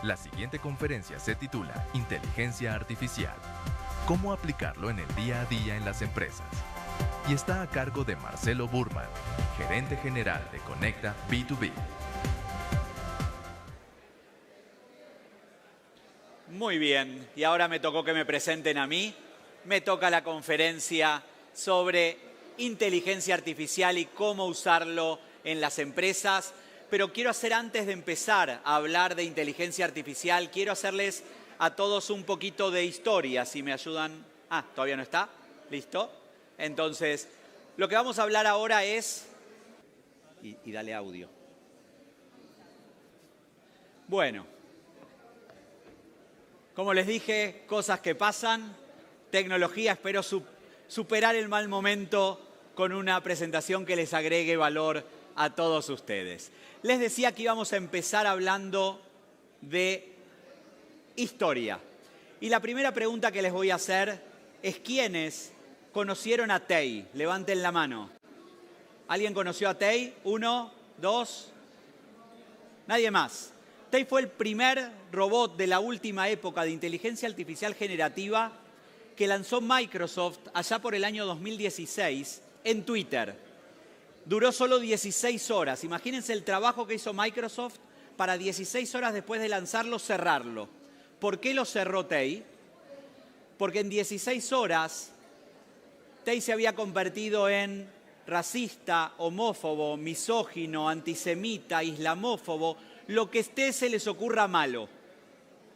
La siguiente conferencia se titula Inteligencia Artificial. ¿Cómo aplicarlo en el día a día en las empresas? Y está a cargo de Marcelo Burman, gerente general de Conecta B2B. Muy bien, y ahora me tocó que me presenten a mí. Me toca la conferencia sobre inteligencia artificial y cómo usarlo en las empresas. Pero quiero hacer, antes de empezar a hablar de inteligencia artificial, quiero hacerles a todos un poquito de historia, si me ayudan. ¿Todavía no está? ¿Listo? Entonces, lo que vamos a hablar ahora es... Y dale audio. Bueno, como les dije, cosas que pasan, tecnología, espero superar el mal momento con una presentación que les agregue valor a todos ustedes. Les decía que íbamos a empezar hablando de historia. Y la primera pregunta que les voy a hacer es: ¿quiénes conocieron a Tay? Levanten la mano. ¿Alguien conoció a Tay? ¿Uno? ¿Dos? Nadie más. Tay fue el primer robot de la última época de inteligencia artificial generativa que lanzó Microsoft allá por el año 2016 en Twitter. Duró solo 16 horas. Imagínense el trabajo que hizo Microsoft para 16 horas después de lanzarlo, cerrarlo. ¿Por qué lo cerró Tay? Porque en 16 horas Tay se había convertido en racista, homófobo, misógino, antisemita, islamófobo, lo que se les ocurra malo.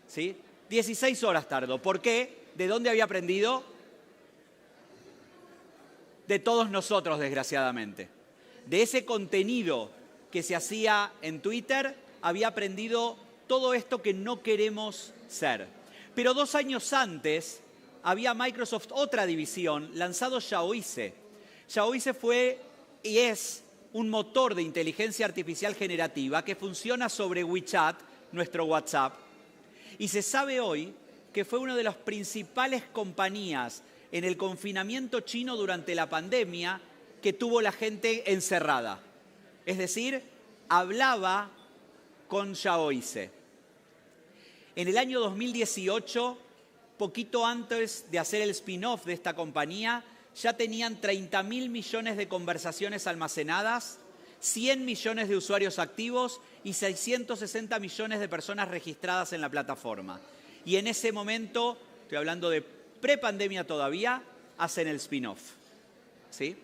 ¿Sí? 16 horas tardó. ¿Por qué? ¿De dónde había aprendido? De todos nosotros, desgraciadamente. De ese contenido que se hacía en Twitter, había aprendido todo esto que no queremos ser. Pero 2 años antes, había Microsoft otra división, lanzado Xiaoice. Xiaoice fue y es un motor de inteligencia artificial generativa que funciona sobre WeChat, nuestro WhatsApp. Y se sabe hoy que fue una de las principales compañías en el confinamiento chino durante la pandemia que tuvo la gente encerrada. Es decir, hablaba con Xiaoice. En el año 2018, poquito antes de hacer el spin-off de esta compañía, ya tenían 30.000 millones de conversaciones almacenadas, 100 millones de usuarios activos y 660 millones de personas registradas en la plataforma. Y en ese momento, estoy hablando de prepandemia todavía, hacen el spin-off. ¿Sí?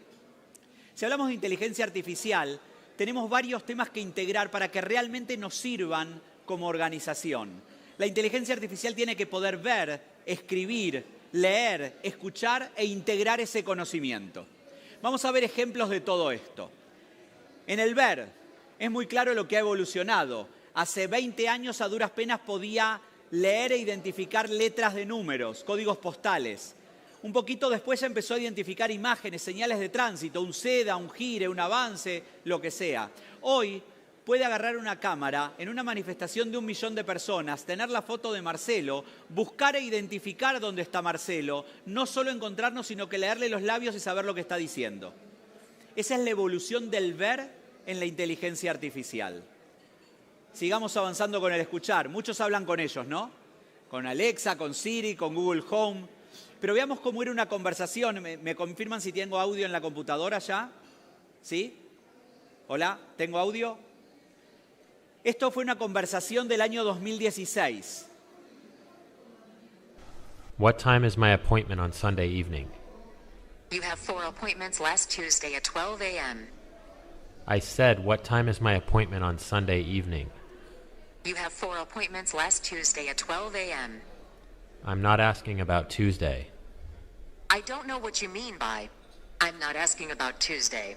Si hablamos de inteligencia artificial, tenemos varios temas que integrar para que realmente nos sirvan como organización. La inteligencia artificial tiene que poder ver, escribir, leer, escuchar e integrar ese conocimiento. Vamos a ver ejemplos de todo esto. En el ver, es muy claro lo que ha evolucionado. Hace 20 años a duras penas podía leer e identificar letras de números, códigos postales. Un poquito después ya empezó a identificar imágenes, señales de tránsito, un seda, un gire, un avance, lo que sea. Hoy puede agarrar una cámara en una manifestación de 1 millón de personas, tener la foto de Marcelo, buscar e identificar dónde está Marcelo, no solo encontrarnos, sino que leerle los labios y saber lo que está diciendo. Esa es la evolución del ver en la inteligencia artificial. Sigamos avanzando con el escuchar. Muchos hablan con ellos, ¿no? Con Alexa, con Siri, con Google Home. Pero veamos cómo era una conversación. ¿Me confirman si tengo audio en la computadora ya? ¿Sí? Hola, ¿tengo audio? Esto fue una conversación del año 2016. What time is my appointment on Sunday evening? You have 4 appointments last Tuesday at 12 a.m. I said, what time is my appointment on Sunday evening? You have 4 appointments last Tuesday at 12 a.m. I'm not asking about Tuesday. I don't know what you mean by, I'm not asking about Tuesday.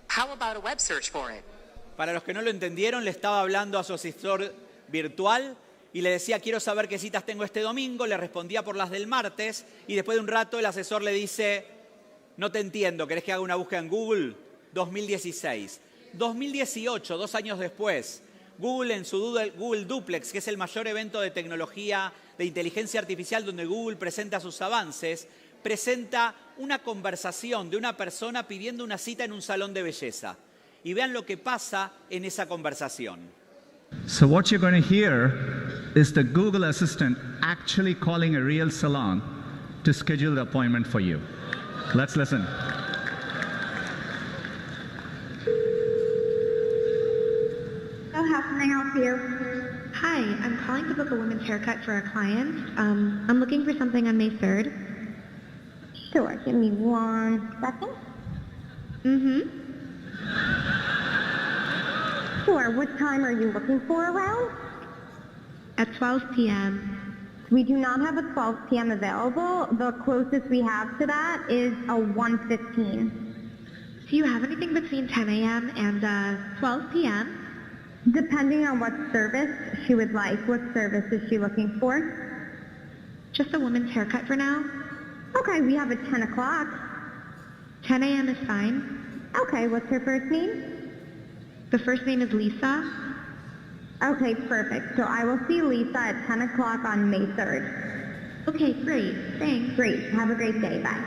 How about a web search for it? Para los que no lo entendieron, le estaba hablando a su asesor virtual y le decía, quiero saber qué citas tengo este domingo, le respondía por las del martes y después de un rato el asesor le dice, no te entiendo, ¿querés que haga una búsqueda en Google? 2016. 2018, 2 años después, Google en su Google Duplex, que es el mayor evento de tecnología de inteligencia artificial donde Google presenta sus avances, presenta una conversación de una persona pidiendo una cita en un salón de belleza. Y vean lo que pasa en esa conversación. So what you're going to hear is the Google Assistant actually calling a real salon to schedule the appointment for you. Let's listen. So how can I help you? Hi, I'm calling to book a women's haircut for a client. I'm looking for something on May 3rd. Sure, give me 1 second. Sure, what time are you looking for around? At 12 p.m. We do not have a 12 p.m. available. The closest we have to that is a 1:15. Do you have anything between 10 a.m. and 12 p.m.? Depending on what service she would like. What service is she looking for? Just a woman's haircut for now. Okay, we have a 10 o'clock. 10 a.m. is fine. Okay, what's her first name? The first name is Lisa. Okay, perfect. So I will see Lisa at 10 o'clock on May 3rd. Okay, great. Thanks. Great. Have a great day. Bye.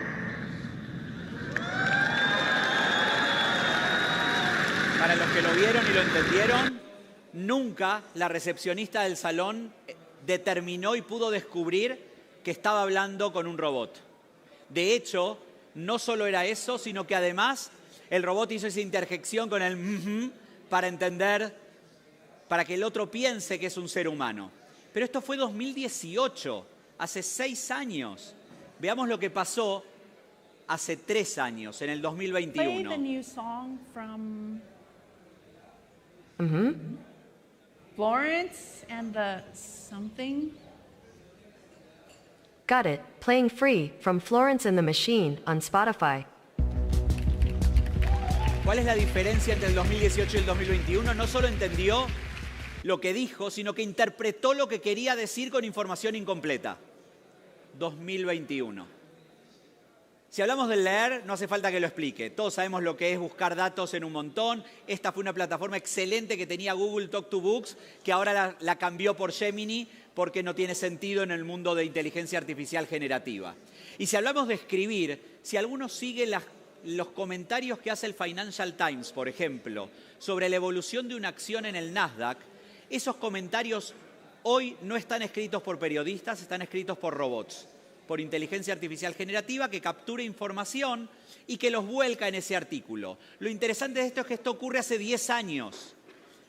Para los que lo vieron y lo entendieron, nunca la recepcionista del salón determinó y pudo descubrir que estaba hablando con un robot. De hecho, no solo era eso, sino que además el robot hizo esa interjección con el para entender, para que el otro piense que es un ser humano. Pero esto fue 2018, hace 6 años. Veamos lo que pasó hace 3 años, en el 2021. Play the new song from Florence and the something. Got it. Playing free from Florence and the Machine on Spotify. ¿Cuál es la diferencia entre el 2018 y el 2021? No solo entendió lo que dijo, sino que interpretó lo que quería decir con información incompleta. 2021. Si hablamos del leer, no hace falta que lo explique. Todos sabemos lo que es buscar datos en un montón. Esta fue una plataforma excelente que tenía Google Talk to Books, que ahora la cambió por Gemini porque no tiene sentido en el mundo de inteligencia artificial generativa. Y si hablamos de escribir, si alguno sigue los comentarios que hace el Financial Times, por ejemplo, sobre la evolución de una acción en el Nasdaq, esos comentarios hoy no están escritos por periodistas, están escritos por robots, por inteligencia artificial generativa que captura información y que los vuelca en ese artículo. Lo interesante de esto es que esto ocurre hace 10 años.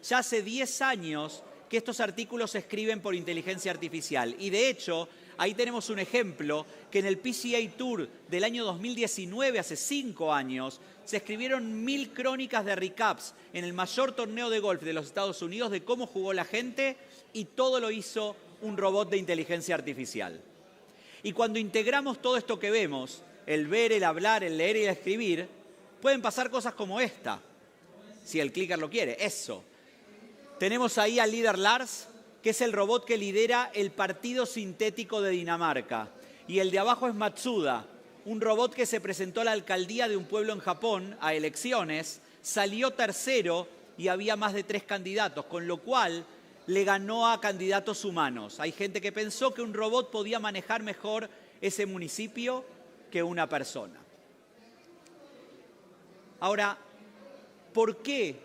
Ya hace 10 años que estos artículos se escriben por inteligencia artificial. Y de hecho, ahí tenemos un ejemplo que en el PGA Tour del año 2019, hace 5 años, se escribieron 1000 crónicas de recaps en el mayor torneo de golf de los Estados Unidos de cómo jugó la gente y todo lo hizo un robot de inteligencia artificial. Y cuando integramos todo esto que vemos, el ver, el hablar, el leer y el escribir, pueden pasar cosas como esta, si el clicker lo quiere, eso. Tenemos ahí al líder Lars, que es el robot que lidera el Partido Sintético de Dinamarca. Y el de abajo es Matsuda, un robot que se presentó a la alcaldía de un pueblo en Japón a elecciones, salió tercero y había más de 3 candidatos, con lo cual le ganó a candidatos humanos. Hay gente que pensó que un robot podía manejar mejor ese municipio que una persona. Ahora, ¿por qué,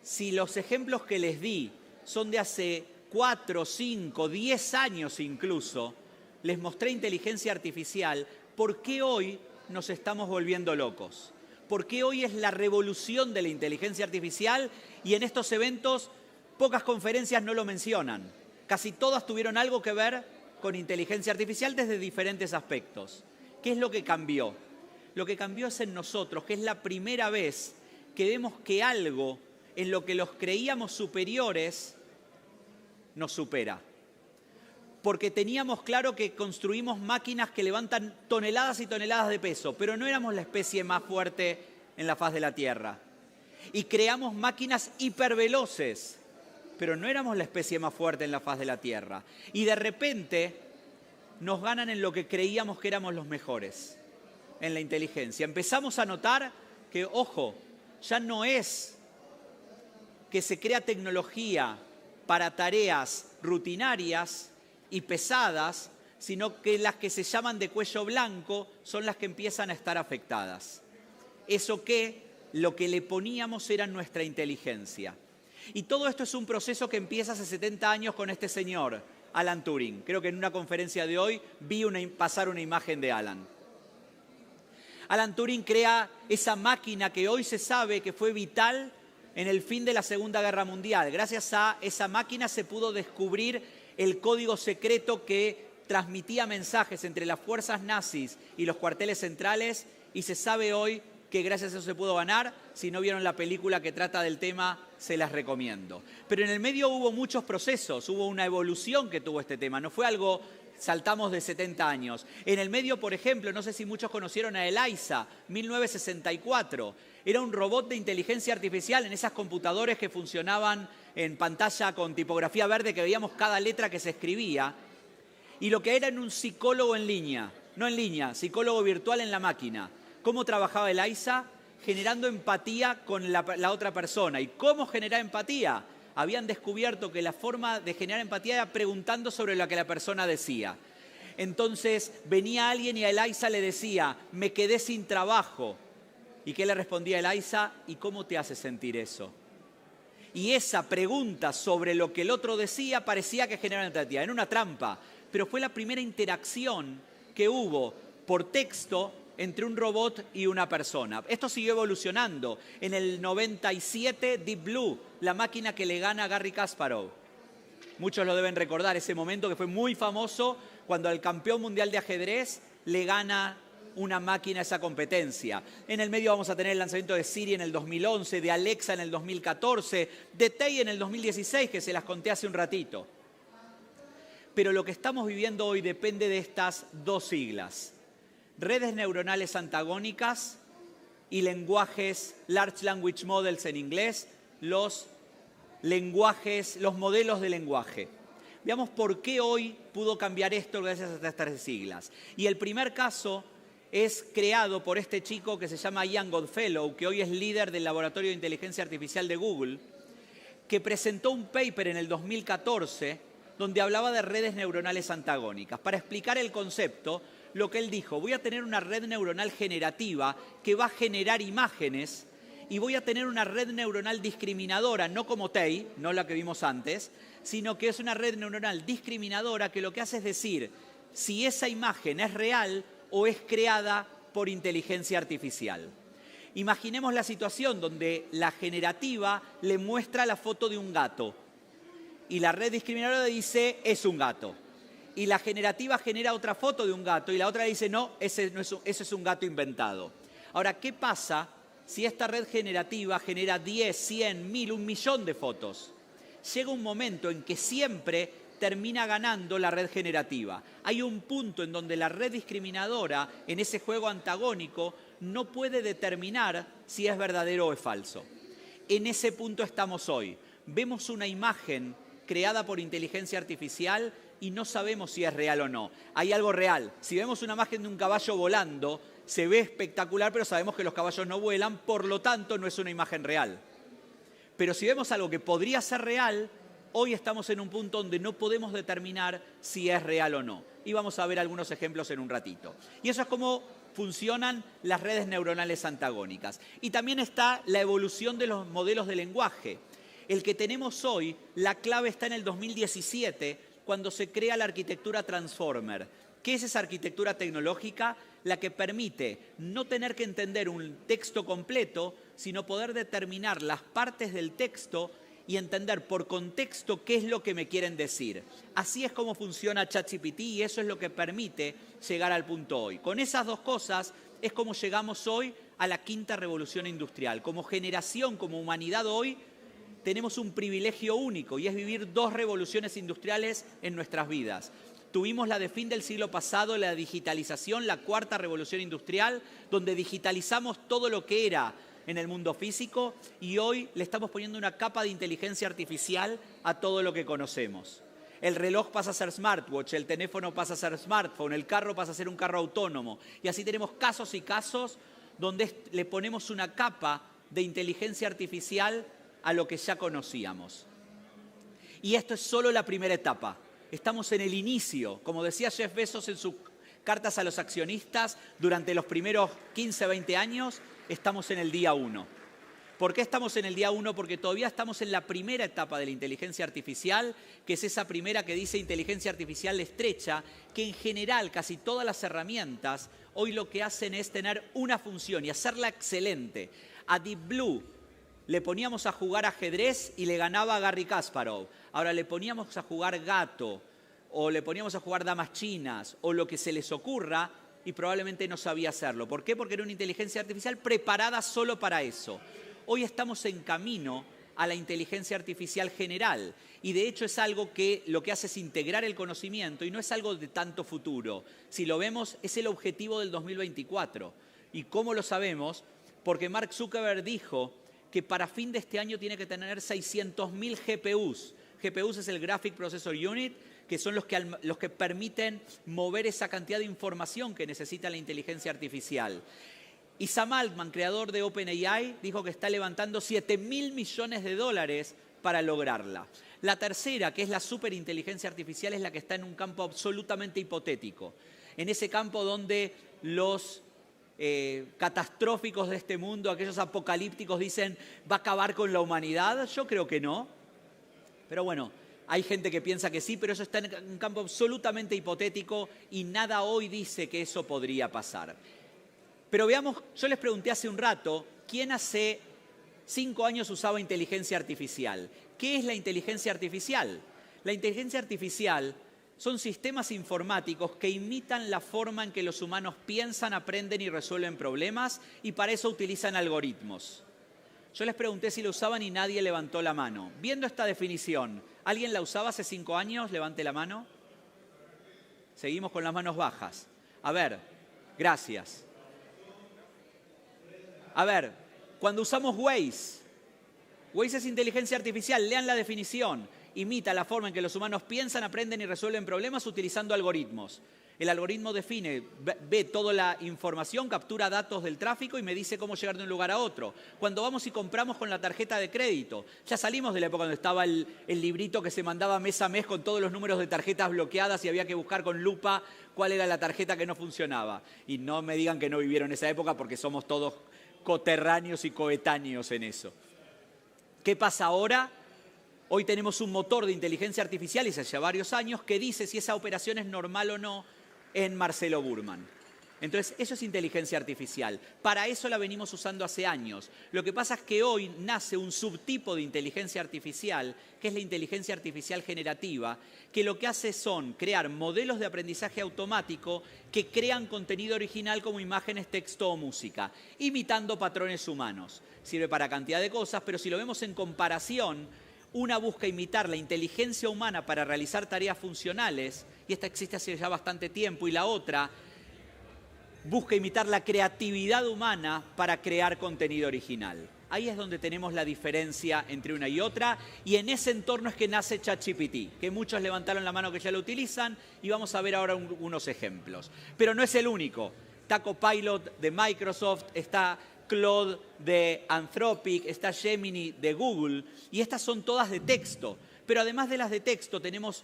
si los ejemplos que les di son de hace 4, 5, 10 años incluso, les mostré inteligencia artificial, por qué hoy nos estamos volviendo locos? ¿Por qué hoy es la revolución de la inteligencia artificial y en estos eventos pocas conferencias no lo mencionan? Casi todas tuvieron algo que ver con inteligencia artificial desde diferentes aspectos. ¿Qué es lo que cambió? Lo que cambió es en nosotros, que es la primera vez que vemos que algo en lo que los creíamos superiores nos supera. Porque teníamos claro que construimos máquinas que levantan toneladas y toneladas de peso, pero no éramos la especie más fuerte en la faz de la Tierra. Y creamos máquinas hiperveloces, pero no éramos la especie más fuerte en la faz de la Tierra. Y de repente nos ganan en lo que creíamos que éramos los mejores, en la inteligencia. Empezamos a notar que, ojo, ya no es que se crea tecnología para tareas rutinarias y pesadas, sino que las que se llaman de cuello blanco son las que empiezan a estar afectadas. Eso que lo que le poníamos era nuestra inteligencia. Y todo esto es un proceso que empieza hace 70 años con este señor, Alan Turing. Creo que en una conferencia de hoy vi pasar una imagen de Alan. Alan Turing crea esa máquina que hoy se sabe que fue vital en el fin de la Segunda Guerra Mundial. Gracias a esa máquina se pudo descubrir el código secreto que transmitía mensajes entre las fuerzas nazis y los cuarteles centrales, y se sabe hoy que gracias a eso se pudo ganar. Si no vieron la película que trata del tema, se las recomiendo. Pero en el medio hubo muchos procesos, hubo una evolución que tuvo este tema, no fue algo, saltamos de 70 años. En el medio, por ejemplo, no sé si muchos conocieron a ELIZA, 1964. Era un robot de inteligencia artificial en esas computadoras que funcionaban en pantalla con tipografía verde, que veíamos cada letra que se escribía. Y lo que era en un psicólogo en línea, no en línea, psicólogo virtual en la máquina. ¿Cómo trabajaba ELIZA? Generando empatía con la otra persona. ¿Y cómo generar empatía? Habían descubierto que la forma de generar empatía era preguntando sobre lo que la persona decía. Entonces venía alguien y a ELIZA le decía, me quedé sin trabajo. ¿Y qué le respondía ELIZA? ¿Y cómo te hace sentir eso? Y esa pregunta sobre lo que el otro decía parecía que generaba empatía. Era una trampa, pero fue la primera interacción que hubo por texto entre un robot y una persona. Esto siguió evolucionando. En el 97, Deep Blue, la máquina que le gana a Garry Kasparov. Muchos lo deben recordar, ese momento que fue muy famoso cuando al campeón mundial de ajedrez le gana una máquina esa competencia. En el medio vamos a tener el lanzamiento de Siri en el 2011, de Alexa en el 2014, de Tey en el 2016, que se las conté hace un ratito. Pero lo que estamos viviendo hoy depende de estas dos siglas: redes neuronales antagónicas y lenguajes, Large Language Models en inglés, los modelos de lenguaje. Veamos por qué hoy pudo cambiar esto gracias a estas tres siglas. Y el primer caso es creado por este chico que se llama Ian Goodfellow, que hoy es líder del Laboratorio de Inteligencia Artificial de Google, que presentó un paper en el 2014 donde hablaba de redes neuronales antagónicas. Para explicar el concepto, lo que él dijo, voy a tener una red neuronal generativa que va a generar imágenes y voy a tener una red neuronal discriminadora, no como Tey, no la que vimos antes, sino que es una red neuronal discriminadora que lo que hace es decir si esa imagen es real o es creada por inteligencia artificial. Imaginemos la situación donde la generativa le muestra la foto de un gato y la red discriminadora dice es un gato. Y la generativa genera otra foto de un gato y la otra dice no, ese es un gato inventado. Ahora, ¿qué pasa si esta red generativa genera 10, 100, 1000, 1.000.000 de fotos? Llega un momento en que siempre termina ganando la red generativa. Hay un punto en donde la red discriminadora, en ese juego antagónico, no puede determinar si es verdadero o es falso. En ese punto estamos hoy. Vemos una imagen creada por inteligencia artificial y no sabemos si es real o no. Hay algo real. Si vemos una imagen de un caballo volando, se ve espectacular, pero sabemos que los caballos no vuelan, por lo tanto no es una imagen real. Pero si vemos algo que podría ser real, hoy estamos en un punto donde no podemos determinar si es real o no. Y vamos a ver algunos ejemplos en un ratito. Y eso es cómo funcionan las redes neuronales antagónicas. Y también está la evolución de los modelos de lenguaje. El que tenemos hoy, la clave está en el 2017, cuando se crea la arquitectura Transformer. ¿Qué es esa arquitectura tecnológica? La que permite no tener que entender un texto completo, sino poder determinar las partes del texto y entender por contexto qué es lo que me quieren decir. Así es como funciona ChatGPT y eso es lo que permite llegar al punto hoy. Con esas dos cosas es como llegamos hoy a la quinta revolución industrial. Como generación, como humanidad hoy, tenemos un privilegio único y es vivir dos revoluciones industriales en nuestras vidas. Tuvimos la de fin del siglo pasado, la digitalización, la cuarta revolución industrial, donde digitalizamos todo lo que era en el mundo físico y hoy le estamos poniendo una capa de inteligencia artificial a todo lo que conocemos. El reloj pasa a ser smartwatch, el teléfono pasa a ser smartphone, el carro pasa a ser un carro autónomo. Y así tenemos casos y casos donde le ponemos una capa de inteligencia artificial a lo que ya conocíamos. Y esto es solo la primera etapa. Estamos en el inicio. Como decía Jeff Bezos en sus cartas a los accionistas, durante los primeros 15, 20 años, estamos en el día 1. ¿Por qué estamos en el día 1? Porque todavía estamos en la primera etapa de la inteligencia artificial, que es esa primera que dice inteligencia artificial estrecha, que en general casi todas las herramientas hoy lo que hacen es tener una función y hacerla excelente. A Deep Blue le poníamos a jugar ajedrez y le ganaba a Garry Kasparov. Ahora le poníamos a jugar gato, o le poníamos a jugar damas chinas, o lo que se les ocurra, y probablemente no sabía hacerlo. ¿Por qué? Porque era una inteligencia artificial preparada solo para eso. Hoy estamos en camino a la inteligencia artificial general, y de hecho es algo que lo que hace es integrar el conocimiento, y no es algo de tanto futuro. Si lo vemos, es el objetivo del 2024. ¿Y cómo lo sabemos? Porque Mark Zuckerberg dijo que para fin de este año tiene que tener 600.000 GPUs. GPUs es el Graphic Processor Unit, que son los que permiten mover esa cantidad de información que necesita la inteligencia artificial. Y Sam Altman, creador de OpenAI, dijo que está levantando $7.000 millones para lograrla. La tercera, que es la superinteligencia artificial, es la que está en un campo absolutamente hipotético. En ese campo donde los catastróficos de este mundo, aquellos apocalípticos, dicen ¿va a acabar con la humanidad? Yo creo que no. Pero bueno, hay gente que piensa que sí, pero eso está en un campo absolutamente hipotético y nada hoy dice que eso podría pasar. Pero veamos, yo les pregunté hace un rato, ¿quién hace 5 años usaba inteligencia artificial? ¿Qué es la inteligencia artificial? La inteligencia artificial son sistemas informáticos que imitan la forma en que los humanos piensan, aprenden y resuelven problemas, y para eso utilizan algoritmos. Yo les pregunté si lo usaban y nadie levantó la mano. Viendo esta definición, ¿alguien la usaba hace 5 años? Levante la mano. Seguimos con las manos bajas. A ver, gracias. A ver, cuando usamos Waze, Waze es inteligencia artificial, lean la definición. Imita la forma en que los humanos piensan, aprenden y resuelven problemas utilizando algoritmos. El algoritmo define, ve toda la información, captura datos del tráfico y me dice cómo llegar de un lugar a otro. Cuando vamos y compramos con la tarjeta de crédito, ya salimos de la época donde estaba el librito que se mandaba mes a mes con todos los números de tarjetas bloqueadas y había que buscar con lupa cuál era la tarjeta que no funcionaba. Y no me digan que no vivieron esa época porque somos todos coterráneos y coetáneos en eso. ¿Qué pasa ahora? Hoy tenemos un motor de inteligencia artificial, y hace varios años, que dice si esa operación es normal o no en Marcelo Burman. Entonces, eso es inteligencia artificial. Para eso la venimos usando hace años. Lo que pasa es que hoy nace un subtipo de inteligencia artificial, que es la inteligencia artificial generativa, que lo que hace son crear modelos de aprendizaje automático que crean contenido original como imágenes, texto o música, imitando patrones humanos. Sirve para cantidad de cosas, pero si lo vemos en comparación, una busca imitar la inteligencia humana para realizar tareas funcionales, y esta existe hace ya bastante tiempo, y la otra busca imitar la creatividad humana para crear contenido original. Ahí es donde tenemos la diferencia entre una y otra, y en ese entorno es que nace ChatGPT, que muchos levantaron la mano que ya lo utilizan, y vamos a ver ahora unos ejemplos. Pero no es el único. Está Copilot de Microsoft, está Claude de Anthropic, está Gemini de Google, y estas son todas de texto. Pero además de las de texto tenemos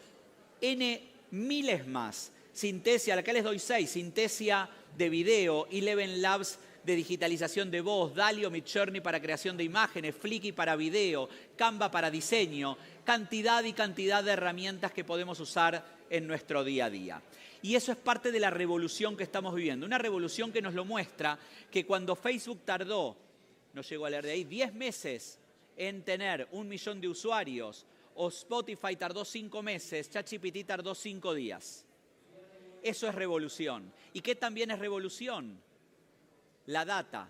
N miles más. Synthesia, acá les doy 6, Synthesia de video, Eleven Labs de digitalización de voz, DALL-E o Midjourney para creación de imágenes, Flickr para video, Canva para diseño, cantidad y cantidad de herramientas que podemos usar en nuestro día a día. Y eso es parte de la revolución que estamos viviendo. Una revolución que nos lo muestra que cuando Facebook tardó, no llego a leer de ahí, 10 meses en tener 1 millón de usuarios, o Spotify tardó 5 meses, ChatGPT tardó 5 días. Eso es revolución. ¿Y qué también es revolución? La data.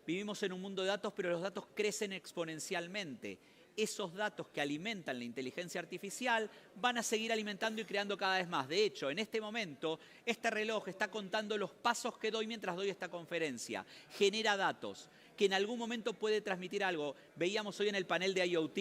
Vivimos en un mundo de datos, pero los datos crecen exponencialmente. Esos datos que alimentan la inteligencia artificial van a seguir alimentando y creando cada vez más. De hecho, en este momento, este reloj está contando los pasos que doy mientras doy esta conferencia. Genera datos, que en algún momento puede transmitir algo. Veíamos hoy en el panel de IoT,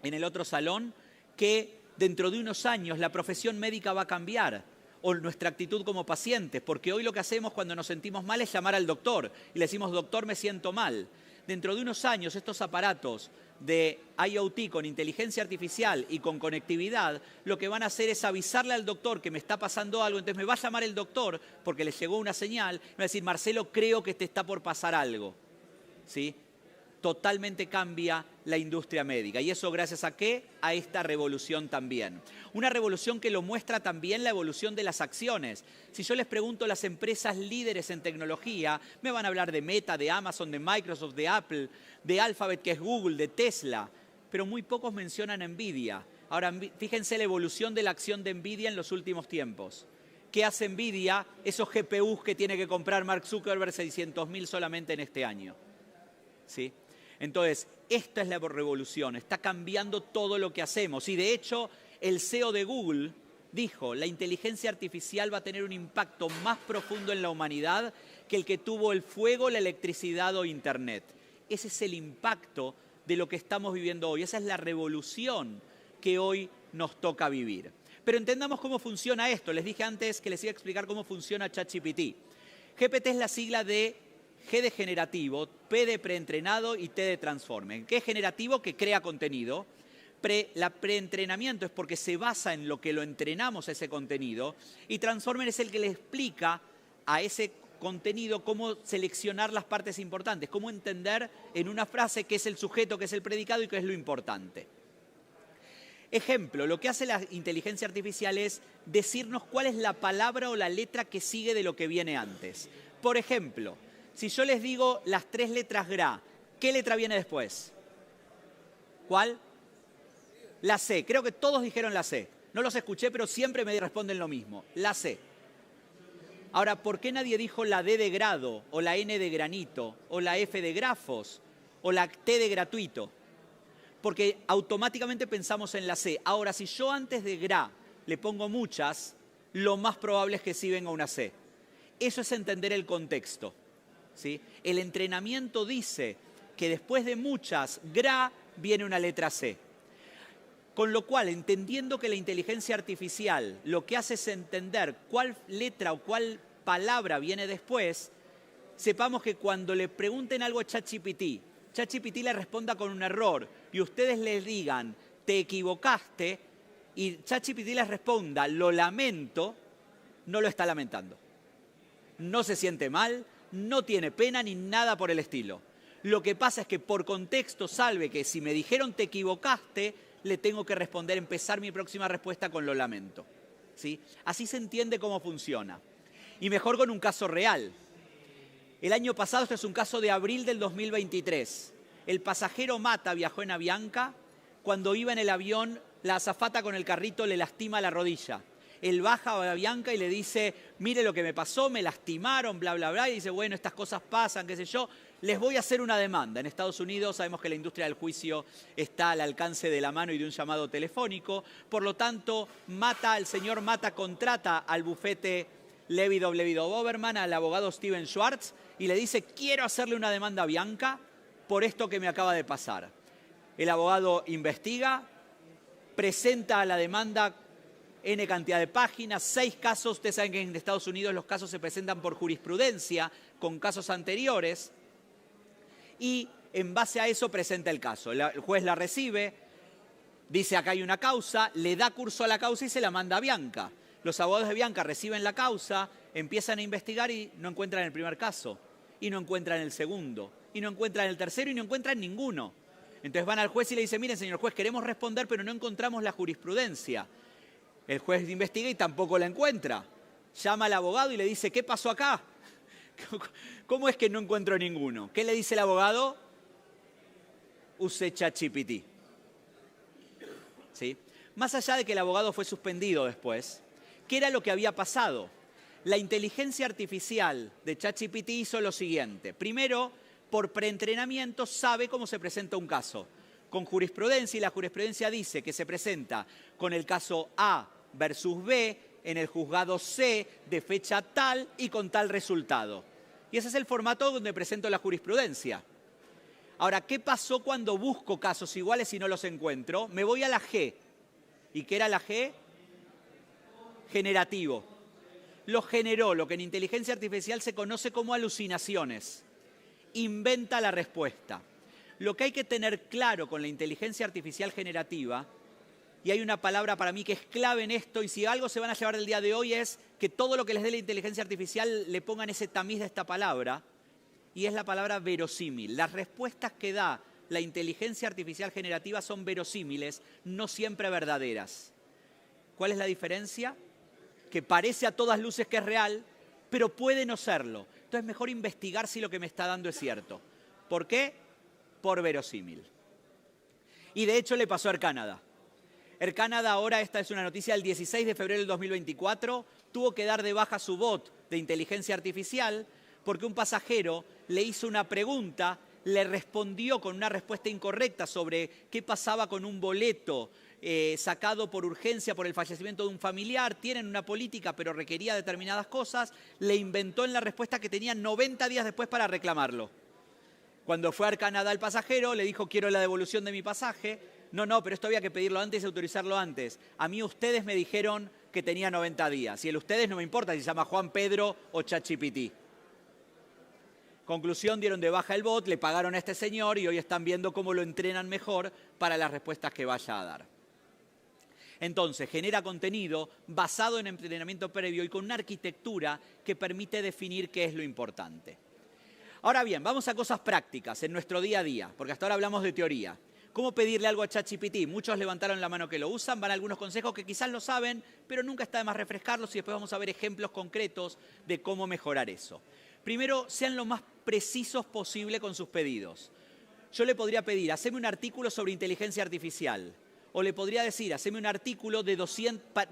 en el otro salón, que dentro de unos años la profesión médica va a cambiar, o nuestra actitud como pacientes, porque hoy lo que hacemos cuando nos sentimos mal es llamar al doctor y le decimos, doctor, me siento mal. Dentro de unos años estos aparatos de IoT con inteligencia artificial y con conectividad, lo que van a hacer es avisarle al doctor que me está pasando algo, entonces me va a llamar el doctor porque le llegó una señal, me va a decir, Marcelo, creo que te está por pasar algo. ¿Sí? totalmente cambia la industria médica. ¿Y eso gracias a qué? A esta revolución también. Una revolución que lo muestra también la evolución de las acciones. Si yo les pregunto a las empresas líderes en tecnología, me van a hablar de Meta, de Amazon, de Microsoft, de Apple, de Alphabet, que es Google, de Tesla, pero muy pocos mencionan Nvidia. Ahora, fíjense la evolución de la acción de Nvidia en los últimos tiempos. ¿Qué hace Nvidia? Esos GPUs que tiene que comprar Mark Zuckerberg, 600.000 solamente en este año. ¿Sí? Entonces, esta es la revolución, está cambiando todo lo que hacemos. Y de hecho, el CEO de Google dijo, la inteligencia artificial va a tener un impacto más profundo en la humanidad que el que tuvo el fuego, la electricidad o Internet. Ese es el impacto de lo que estamos viviendo hoy. Esa es la revolución que hoy nos toca vivir. Pero entendamos cómo funciona esto. Les dije antes que les iba a explicar cómo funciona ChatGPT. GPT es la sigla de G de generativo, P de preentrenado y T de transformer. ¿Qué es generativo? Que crea contenido. La preentrenamiento es porque se basa en lo que lo entrenamos a ese contenido. Y transformer es el que le explica a ese contenido cómo seleccionar las partes importantes, cómo entender en una frase qué es el sujeto, qué es el predicado y qué es lo importante. Ejemplo, lo que hace la inteligencia artificial es decirnos cuál es la palabra o la letra que sigue de lo que viene antes. Por ejemplo, si yo les digo las 3 letras GRA, ¿qué letra viene después? ¿Cuál? La C. Creo que todos dijeron la C. No los escuché, pero siempre me responden lo mismo. La C. Ahora, ¿por qué nadie dijo la D de grado, o la N de granito, o la F de grafos, o la T de gratuito? Porque automáticamente pensamos en la C. Ahora, si yo antes de GRA le pongo muchas, lo más probable es que sí venga una C. Eso es entender el contexto, ¿sí? El entrenamiento dice que después de muchas GRA viene una letra C. Con lo cual, entendiendo que la inteligencia artificial lo que hace es entender cuál letra o cuál palabra viene después, sepamos que cuando le pregunten algo a ChatGPT, ChatGPT le responda con un error y ustedes les digan, te equivocaste, y ChatGPT les responda, lo lamento, no lo está lamentando. No se siente mal, no tiene pena ni nada por el estilo. Lo que pasa es que por contexto sabe que si me dijeron te equivocaste, le tengo que responder, empezar mi próxima respuesta con lo lamento. ¿Sí? Así se entiende cómo funciona. Y mejor con un caso real. El año pasado, este es un caso de abril del 2023. El pasajero Mata viajó en Avianca. Cuando iba en el avión, la azafata con el carrito le lastima la rodilla. Él baja a Avianca y le dice, mire lo que me pasó, me lastimaron, bla, bla, bla. Y dice, bueno, estas cosas pasan, qué sé yo. Les voy a hacer una demanda. En Estados Unidos sabemos que la industria del juicio está al alcance de la mano y de un llamado telefónico. Por lo tanto, el señor Mata contrata al bufete Levy W. Doberman, al abogado Steven Schwartz, y le dice, quiero hacerle una demanda a Avianca por esto que me acaba de pasar. El abogado investiga, presenta la demanda N cantidad de páginas, 6 casos. Ustedes saben que en Estados Unidos los casos se presentan por jurisprudencia con casos anteriores. Y en base a eso presenta el caso. El juez la recibe, dice acá hay una causa, le da curso a la causa y se la manda a Avianca. Los abogados de Avianca reciben la causa, empiezan a investigar y no encuentran el primer caso, y no encuentran el segundo, y no encuentran el tercero y no encuentran ninguno. Entonces van al juez y le dicen, miren señor juez, queremos responder pero no encontramos la jurisprudencia. El juez investiga y tampoco la encuentra. Llama al abogado y le dice, ¿qué pasó acá? ¿Cómo es que no encuentro ninguno? ¿Qué le dice el abogado? Use ChatGPT. ¿Sí? Más allá de que el abogado fue suspendido después, ¿qué era lo que había pasado? La inteligencia artificial de ChatGPT hizo lo siguiente. Primero, por preentrenamiento sabe cómo se presenta un caso. Con jurisprudencia, y la jurisprudencia dice que se presenta con el caso A versus B, en el juzgado C, de fecha tal y con tal resultado. Y ese es el formato donde presento la jurisprudencia. Ahora, ¿qué pasó cuando busco casos iguales y no los encuentro? Me voy a la G. ¿Y qué era la G? Generativo. Lo generó, lo que en inteligencia artificial se conoce como alucinaciones. Inventa la respuesta. Lo que hay que tener claro con la inteligencia artificial generativa, y hay una palabra para mí que es clave en esto, y si algo se van a llevar del día de hoy es que todo lo que les dé la inteligencia artificial le pongan ese tamiz de esta palabra, y es la palabra verosímil. Las respuestas que da la inteligencia artificial generativa son verosímiles, no siempre verdaderas. ¿Cuál es la diferencia? Que parece a todas luces que es real, pero puede no serlo. Entonces es mejor investigar si lo que me está dando es cierto. ¿Por qué? Por verosímil. Y de hecho le pasó a Air Canada. Air Canada ahora, esta es una noticia del 16 de febrero del 2024, tuvo que dar de baja su bot de inteligencia artificial porque un pasajero le hizo una pregunta, le respondió con una respuesta incorrecta sobre qué pasaba con un boleto sacado por urgencia por el fallecimiento de un familiar, tienen una política pero requería determinadas cosas, le inventó en la respuesta que tenía 90 días después para reclamarlo. Cuando fue a Air Canada el pasajero, le dijo quiero la devolución de mi pasaje. No, pero esto había que pedirlo antes y autorizarlo antes. A mí ustedes me dijeron que tenía 90 días. Y el ustedes no me importa si se llama Juan Pedro o ChatGPT. Conclusión, dieron de baja el bot, le pagaron a este señor y hoy están viendo cómo lo entrenan mejor para las respuestas que vaya a dar. Entonces, genera contenido basado en entrenamiento previo y con una arquitectura que permite definir qué es lo importante. Ahora bien, vamos a cosas prácticas en nuestro día a día, porque hasta ahora hablamos de teoría. ¿Cómo pedirle algo a ChatGPT? Muchos levantaron la mano que lo usan, van algunos consejos que quizás lo saben, pero nunca está de más refrescarlos y después vamos a ver ejemplos concretos de cómo mejorar eso. Primero, sean lo más precisos posible con sus pedidos. Yo le podría pedir, haceme un artículo sobre inteligencia artificial. O le podría decir, haceme un artículo de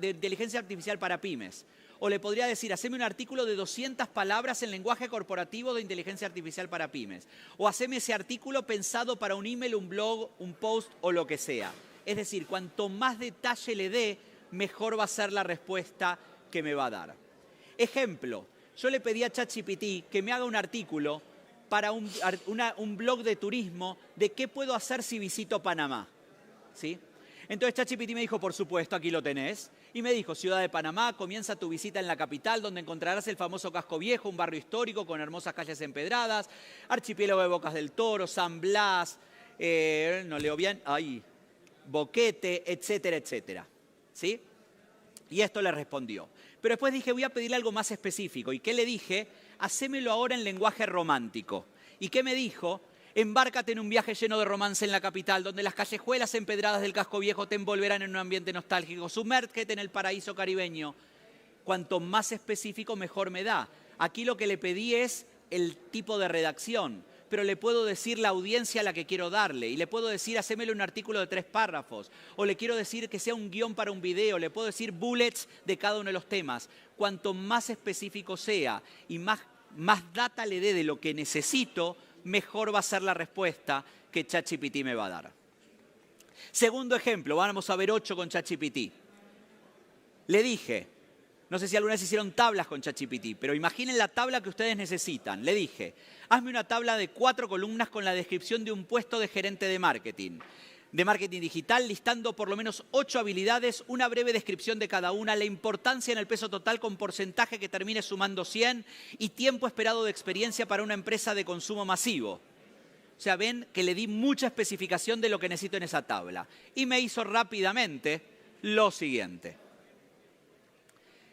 inteligencia artificial para pymes. O le podría decir, haceme un artículo de 200 palabras en lenguaje corporativo de inteligencia artificial para pymes. O haceme ese artículo pensado para un email, un blog, un post o lo que sea. Es decir, cuanto más detalle le dé, mejor va a ser la respuesta que me va a dar. Ejemplo, yo le pedí a ChatGPT que me haga un artículo para un blog de turismo de qué puedo hacer si visito Panamá. ¿Sí? Entonces ChatGPT me dijo, por supuesto, aquí lo tenés. Y me dijo, Ciudad de Panamá, comienza tu visita en la capital, donde encontrarás el famoso Casco Viejo, un barrio histórico con hermosas calles empedradas, archipiélago de Bocas del Toro, San Blas, no leo bien, ahí, Boquete, etcétera, etcétera. ¿Sí? Y esto le respondió. Pero después dije, voy a pedirle algo más específico. ¿Y qué le dije? Hacémelo ahora en lenguaje romántico. ¿Y qué me dijo? Embárcate en un viaje lleno de romance en la capital, donde las callejuelas empedradas del Casco Viejo te envolverán en un ambiente nostálgico. Sumérgete en el paraíso caribeño. Cuanto más específico, mejor me da. Aquí lo que le pedí es el tipo de redacción, pero le puedo decir la audiencia a la que quiero darle. Y le puedo decir, hacémele un artículo de 3 párrafos. O le quiero decir que sea un guión para un video. Le puedo decir bullets de cada uno de los temas. Cuanto más específico sea y más data le dé de lo que necesito, mejor va a ser la respuesta que ChatGPT me va a dar. Segundo ejemplo, vamos a ver 8 con ChatGPT. Le dije, no sé si alguna vez hicieron tablas con ChatGPT, pero imaginen la tabla que ustedes necesitan. Le dije, hazme una tabla de 4 columnas con la descripción de un puesto de gerente de marketing digital, listando por lo menos 8 habilidades, una breve descripción de cada una, la importancia en el peso total con porcentaje que termine sumando 100 y tiempo esperado de experiencia para una empresa de consumo masivo. O sea, ven que le di mucha especificación de lo que necesito en esa tabla. Y me hizo rápidamente lo siguiente.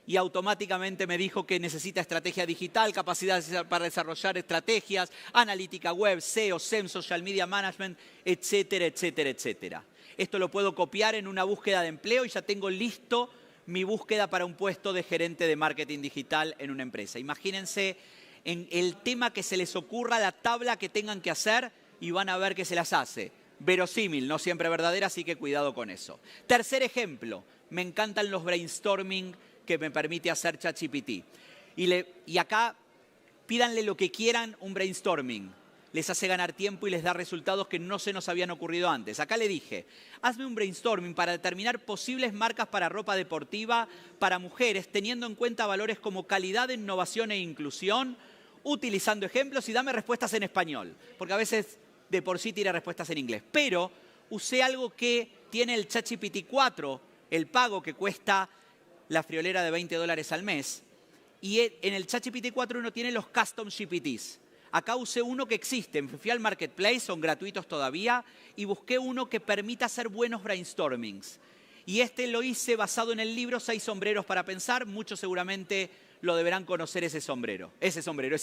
Y automáticamente me dijo que necesita estrategia digital, capacidades para desarrollar estrategias, analítica web, SEO, SEM, social media management, etcétera, etcétera, etcétera. Esto lo puedo copiar en una búsqueda de empleo y ya tengo listo mi búsqueda para un puesto de gerente de marketing digital en una empresa. Imagínense en el tema que se les ocurra, la tabla que tengan que hacer y van a ver que se las hace. Verosímil, no siempre verdadera, así que cuidado con eso. Tercer ejemplo, me encantan los brainstorming que me permite hacer ChatGPT. Y acá pídanle lo que quieran un brainstorming. Les hace ganar tiempo y les da resultados que no se nos habían ocurrido antes. Acá le dije, hazme un brainstorming para determinar posibles marcas para ropa deportiva para mujeres, teniendo en cuenta valores como calidad, innovación e inclusión, utilizando ejemplos y dame respuestas en español. Porque a veces de por sí tira respuestas en inglés. Pero usé algo que tiene el ChatGPT 4, el pago que cuesta la friolera de $20 al mes. Y en el ChatGPT 4 uno tiene los custom GPTs. Acá usé uno que existe, me fui al marketplace, son gratuitos todavía, y busqué uno que permita hacer buenos brainstormings. Y este lo hice basado en el libro 6 sombreros para pensar, muchos seguramente lo deberán conocer ese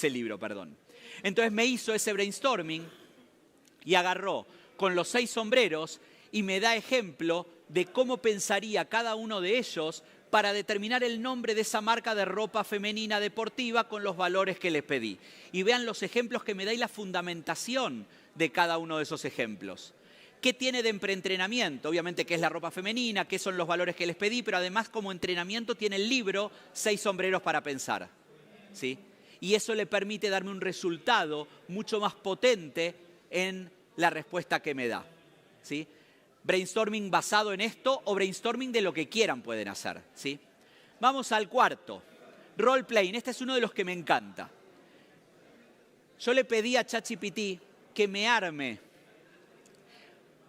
libro, perdón. Entonces me hizo ese brainstorming y agarró con los 6 sombreros y me da ejemplo de cómo pensaría cada uno de ellos para determinar el nombre de esa marca de ropa femenina deportiva con los valores que les pedí. Y vean los ejemplos que me da y la fundamentación de cada uno de esos ejemplos. ¿Qué tiene de preentrenamiento? Obviamente, ¿qué es la ropa femenina? ¿Qué son los valores que les pedí? Pero además, como entrenamiento, tiene el libro 6 sombreros para pensar, ¿sí? Y eso le permite darme un resultado mucho más potente en la respuesta que me da, ¿sí? Brainstorming basado en esto o brainstorming de lo que quieran pueden hacer, ¿sí? Vamos al cuarto. Role-playing. Este es uno de los que me encanta. Yo le pedí a ChatGPT que me arme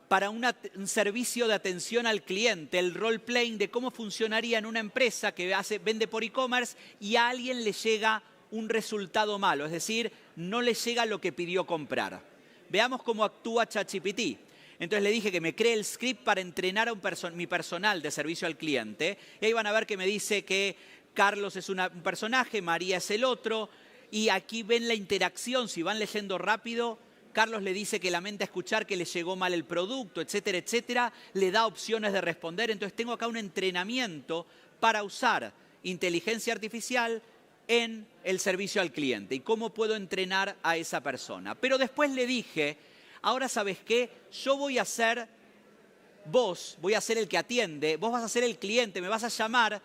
para un servicio de atención al cliente, el role-playing de cómo funcionaría en una empresa que vende por e-commerce y a alguien le llega un resultado malo, es decir, no le llega lo que pidió comprar. Veamos cómo actúa ChatGPT. Entonces le dije que me cree el script para entrenar a mi personal de servicio al cliente. Y ahí van a ver que me dice que Carlos es un personaje, María es el otro. Y aquí ven la interacción, si van leyendo rápido, Carlos le dice que lamenta escuchar que le llegó mal el producto, etcétera, etcétera. Le da opciones de responder. Entonces tengo acá un entrenamiento para usar inteligencia artificial en el servicio al cliente. Y cómo puedo entrenar a esa persona. Pero después le dije, ahora sabes qué, yo voy a ser el que atiende, vos vas a ser el cliente, me vas a llamar,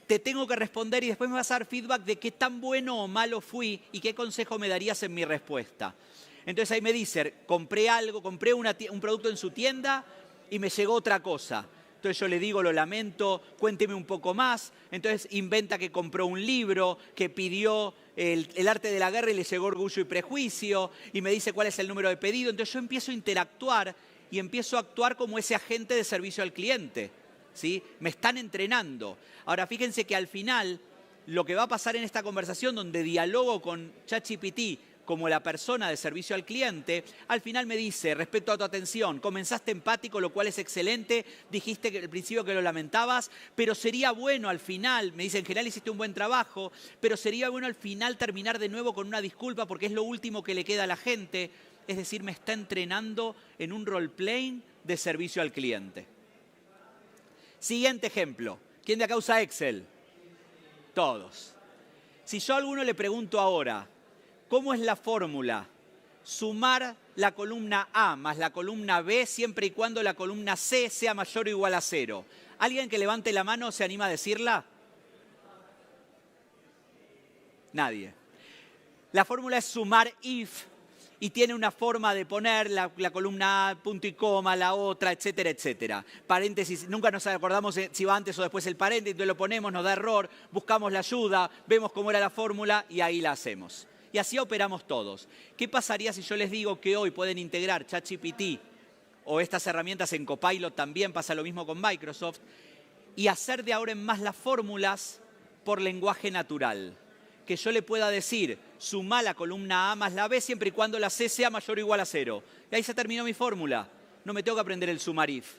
te tengo que responder y después me vas a dar feedback de qué tan bueno o malo fui y qué consejo me darías en mi respuesta. Entonces ahí me dice, compré un producto en su tienda y me llegó otra cosa. Entonces yo le digo, lo lamento, cuénteme un poco más. Entonces inventa que compró un libro, que pidió el arte de la guerra y le llegó Orgullo y Prejuicio, y me dice cuál es el número de pedido. Entonces yo empiezo a interactuar y empiezo a actuar como ese agente de servicio al cliente, ¿sí? Me están entrenando. Ahora fíjense que al final lo que va a pasar en esta conversación donde dialogo con ChatGPT como la persona de servicio al cliente, al final me dice, respecto a tu atención, comenzaste empático, lo cual es excelente, dijiste que al principio que lo lamentabas, pero sería bueno al final, me dice, en general hiciste un buen trabajo, pero sería bueno al final terminar de nuevo con una disculpa porque es lo último que le queda a la gente, es decir, me está entrenando en un role-playing de servicio al cliente. Siguiente ejemplo, ¿quién de acá usa Excel? Todos. Si yo a alguno le pregunto ahora, ¿cómo es la fórmula? Sumar la columna A más la columna B siempre y cuando la columna C sea mayor o igual a 0. ¿Alguien que levante la mano se anima a decirla? Nadie. La fórmula es sumar if y tiene una forma de poner la columna A, punto y coma, la otra, etcétera, etcétera. Paréntesis, nunca nos acordamos si va antes o después el paréntesis, entonces lo ponemos, nos da error, buscamos la ayuda, vemos cómo era la fórmula y ahí la hacemos. Y así operamos todos. ¿Qué pasaría si yo les digo que hoy pueden integrar ChatGPT o estas herramientas en Copilot también, pasa lo mismo con Microsoft, y hacer de ahora en más las fórmulas por lenguaje natural? Que yo le pueda decir, suma la columna A más la B siempre y cuando la C sea mayor o igual a 0. Y ahí se terminó mi fórmula. No me tengo que aprender el sumar if.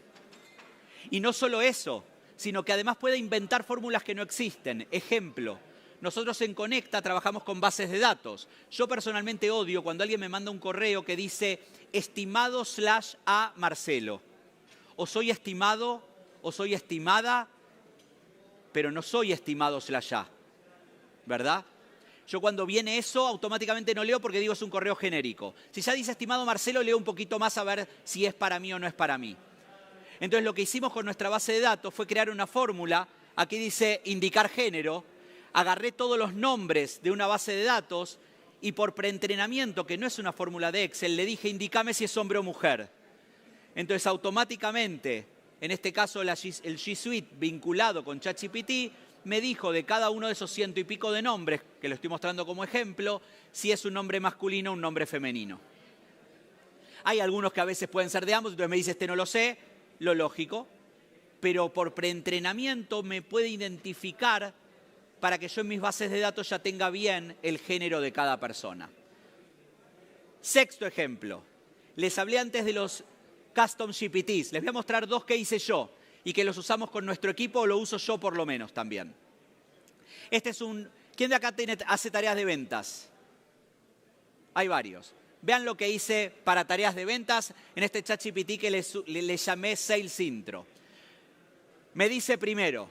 Y no solo eso, sino que además puede inventar fórmulas que no existen. Ejemplo, nosotros en Conecta trabajamos con bases de datos. Yo personalmente odio cuando alguien me manda un correo que dice estimado /a Marcelo. O soy estimado o soy estimada, pero no soy estimado /a. ¿Verdad? Yo cuando viene eso automáticamente no leo porque digo es un correo genérico. Si ya dice estimado Marcelo, leo un poquito más a ver si es para mí o no es para mí. Entonces lo que hicimos con nuestra base de datos fue crear una fórmula. Aquí dice indicar género. Agarré todos los nombres de una base de datos y por preentrenamiento, que no es una fórmula de Excel, le dije indícame si es hombre o mujer. Entonces automáticamente, en este caso el G Suite vinculado con ChatGPT, me dijo de cada uno de esos 100 y pico de nombres, que lo estoy mostrando como ejemplo, si es un nombre masculino o un nombre femenino. Hay algunos que a veces pueden ser de ambos, entonces me dice este no lo sé, lo lógico, pero por preentrenamiento me puede identificar para que yo en mis bases de datos ya tenga bien el género de cada persona. Sexto ejemplo. Les hablé antes de los Custom GPTs. Les voy a mostrar 2 que hice yo y que los usamos con nuestro equipo o lo uso yo por lo menos también. Este es un ¿Quién de acá hace tareas de ventas? Hay varios. Vean lo que hice para tareas de ventas en este ChatGPT que le llamé Sales Intro. Me dice primero,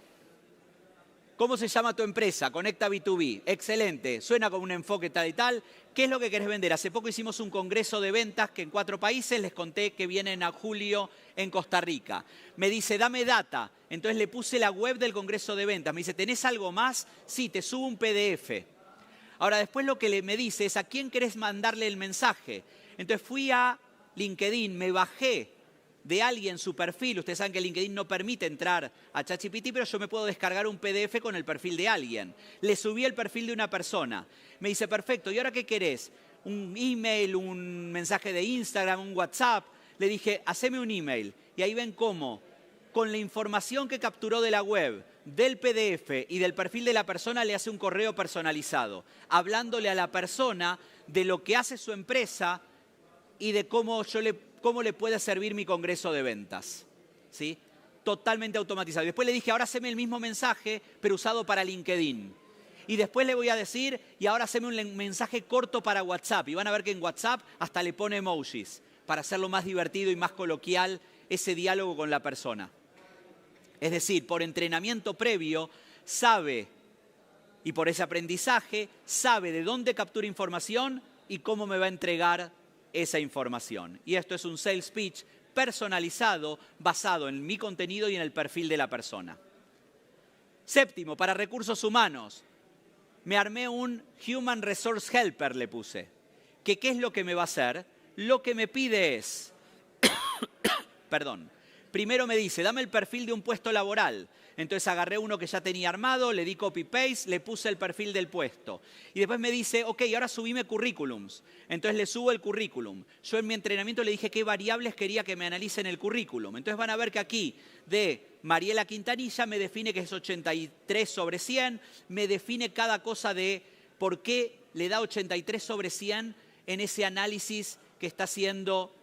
¿cómo se llama tu empresa? Conecta B2B. Excelente. Suena como un enfoque tal y tal. ¿Qué es lo que querés vender? Hace poco hicimos un congreso de ventas que en 4 países. Les conté que vienen a julio en Costa Rica. Me dice, dame data. Entonces le puse la web del congreso de ventas. Me dice, ¿tenés algo más? Sí, te subo un PDF. Ahora, después lo que me dice es, ¿a quién querés mandarle el mensaje? Entonces fui a LinkedIn, me bajé de alguien su perfil. Ustedes saben que LinkedIn no permite entrar a ChatGPT, pero yo me puedo descargar un PDF con el perfil de alguien. Le subí el perfil de una persona. Me dice, perfecto, ¿y ahora qué querés? ¿Un email, un mensaje de Instagram, un WhatsApp? Le dije, haceme un email. Y ahí ven cómo, con la información que capturó de la web, del PDF y del perfil de la persona, le hace un correo personalizado, hablándole a la persona de lo que hace su empresa y de cómo le puede servir mi congreso de ventas. ¿Sí? Totalmente automatizado. Y después le dije, ahora haceme el mismo mensaje, pero usado para LinkedIn. Y después le voy a decir, y ahora haceme un mensaje corto para WhatsApp. Y van a ver que en WhatsApp hasta le pone emojis, para hacerlo más divertido y más coloquial ese diálogo con la persona. Es decir, por entrenamiento previo, sabe, y por ese aprendizaje, sabe de dónde captura información y cómo me va a entregar esa información. Y esto es un sales pitch personalizado, basado en mi contenido y en el perfil de la persona. Séptimo, para recursos humanos, me armé un Human Resource Helper, le puse. ¿Qué es lo que me va a hacer? Lo que me pide es, perdón, primero me dice, dame el perfil de un puesto laboral. Entonces agarré uno que ya tenía armado, le di copy-paste, le puse el perfil del puesto. Y después me dice, ok, ahora subime currículums. Entonces le subo el currículum. Yo en mi entrenamiento le dije qué variables quería que me analicen el currículum. Entonces van a ver que aquí de Mariela Quintanilla me define que es 83 sobre 100, me define cada cosa de por qué le da 83 sobre 100 en ese análisis que está haciendo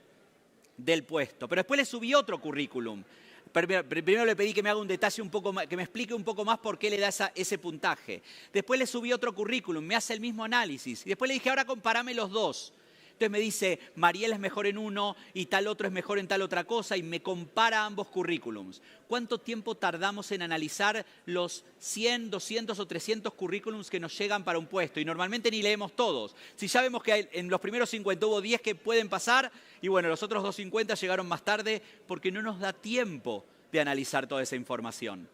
del puesto. Pero después le subí otro currículum. Primero le pedí que me haga un detalle un poco más, que me explique un poco más por qué le da ese puntaje. Después le subí otro currículum, me hace el mismo análisis. Y después le dije, ahora compárame los dos. Entonces me dice, Mariela es mejor en uno y tal otro es mejor en tal otra cosa, y me compara ambos currículums. ¿Cuánto tiempo tardamos en analizar los 100, 200 o 300 currículums que nos llegan para un puesto? Y normalmente ni leemos todos. Si ya vemos que en los primeros 50 hubo 10 que pueden pasar, y bueno, los otros 250 llegaron más tarde porque no nos da tiempo de analizar toda esa información.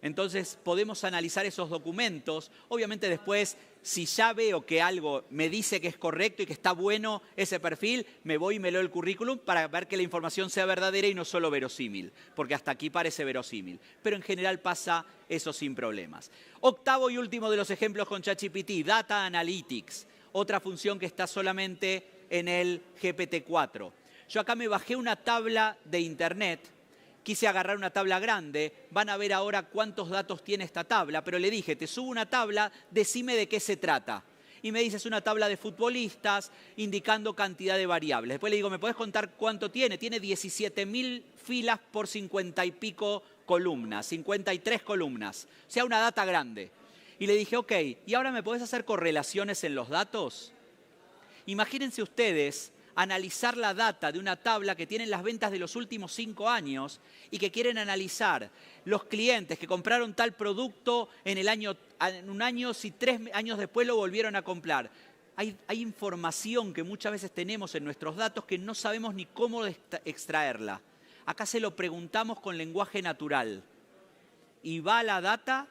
Entonces podemos analizar esos documentos. Obviamente después, si ya veo que algo me dice que es correcto y que está bueno ese perfil, me voy y me leo el currículum para ver que la información sea verdadera y no solo verosímil, porque hasta aquí parece verosímil. Pero en general pasa eso sin problemas. Octavo y último de los ejemplos con ChatGPT, Data Analytics, otra función que está solamente en el GPT-4. Yo acá me bajé una tabla de internet. Quise agarrar una tabla grande, van a ver ahora cuántos datos tiene esta tabla, pero le dije, te subo una tabla, decime de qué se trata. Y me dice, es una tabla de futbolistas, indicando cantidad de variables. Después le digo, ¿me podés contar cuánto tiene? Tiene 17.000 filas por 50 y pico columnas, 53 columnas, o sea, una data grande. Y le dije, ok, ¿y ahora me podés hacer correlaciones en los datos? Imagínense ustedes analizar la data de una tabla que tienen las ventas de los últimos 5 años y que quieren analizar los clientes que compraron tal producto en un año, si 3 años después lo volvieron a comprar. Hay información que muchas veces tenemos en nuestros datos que no sabemos ni cómo extraerla. Acá se lo preguntamos con lenguaje natural y va a la data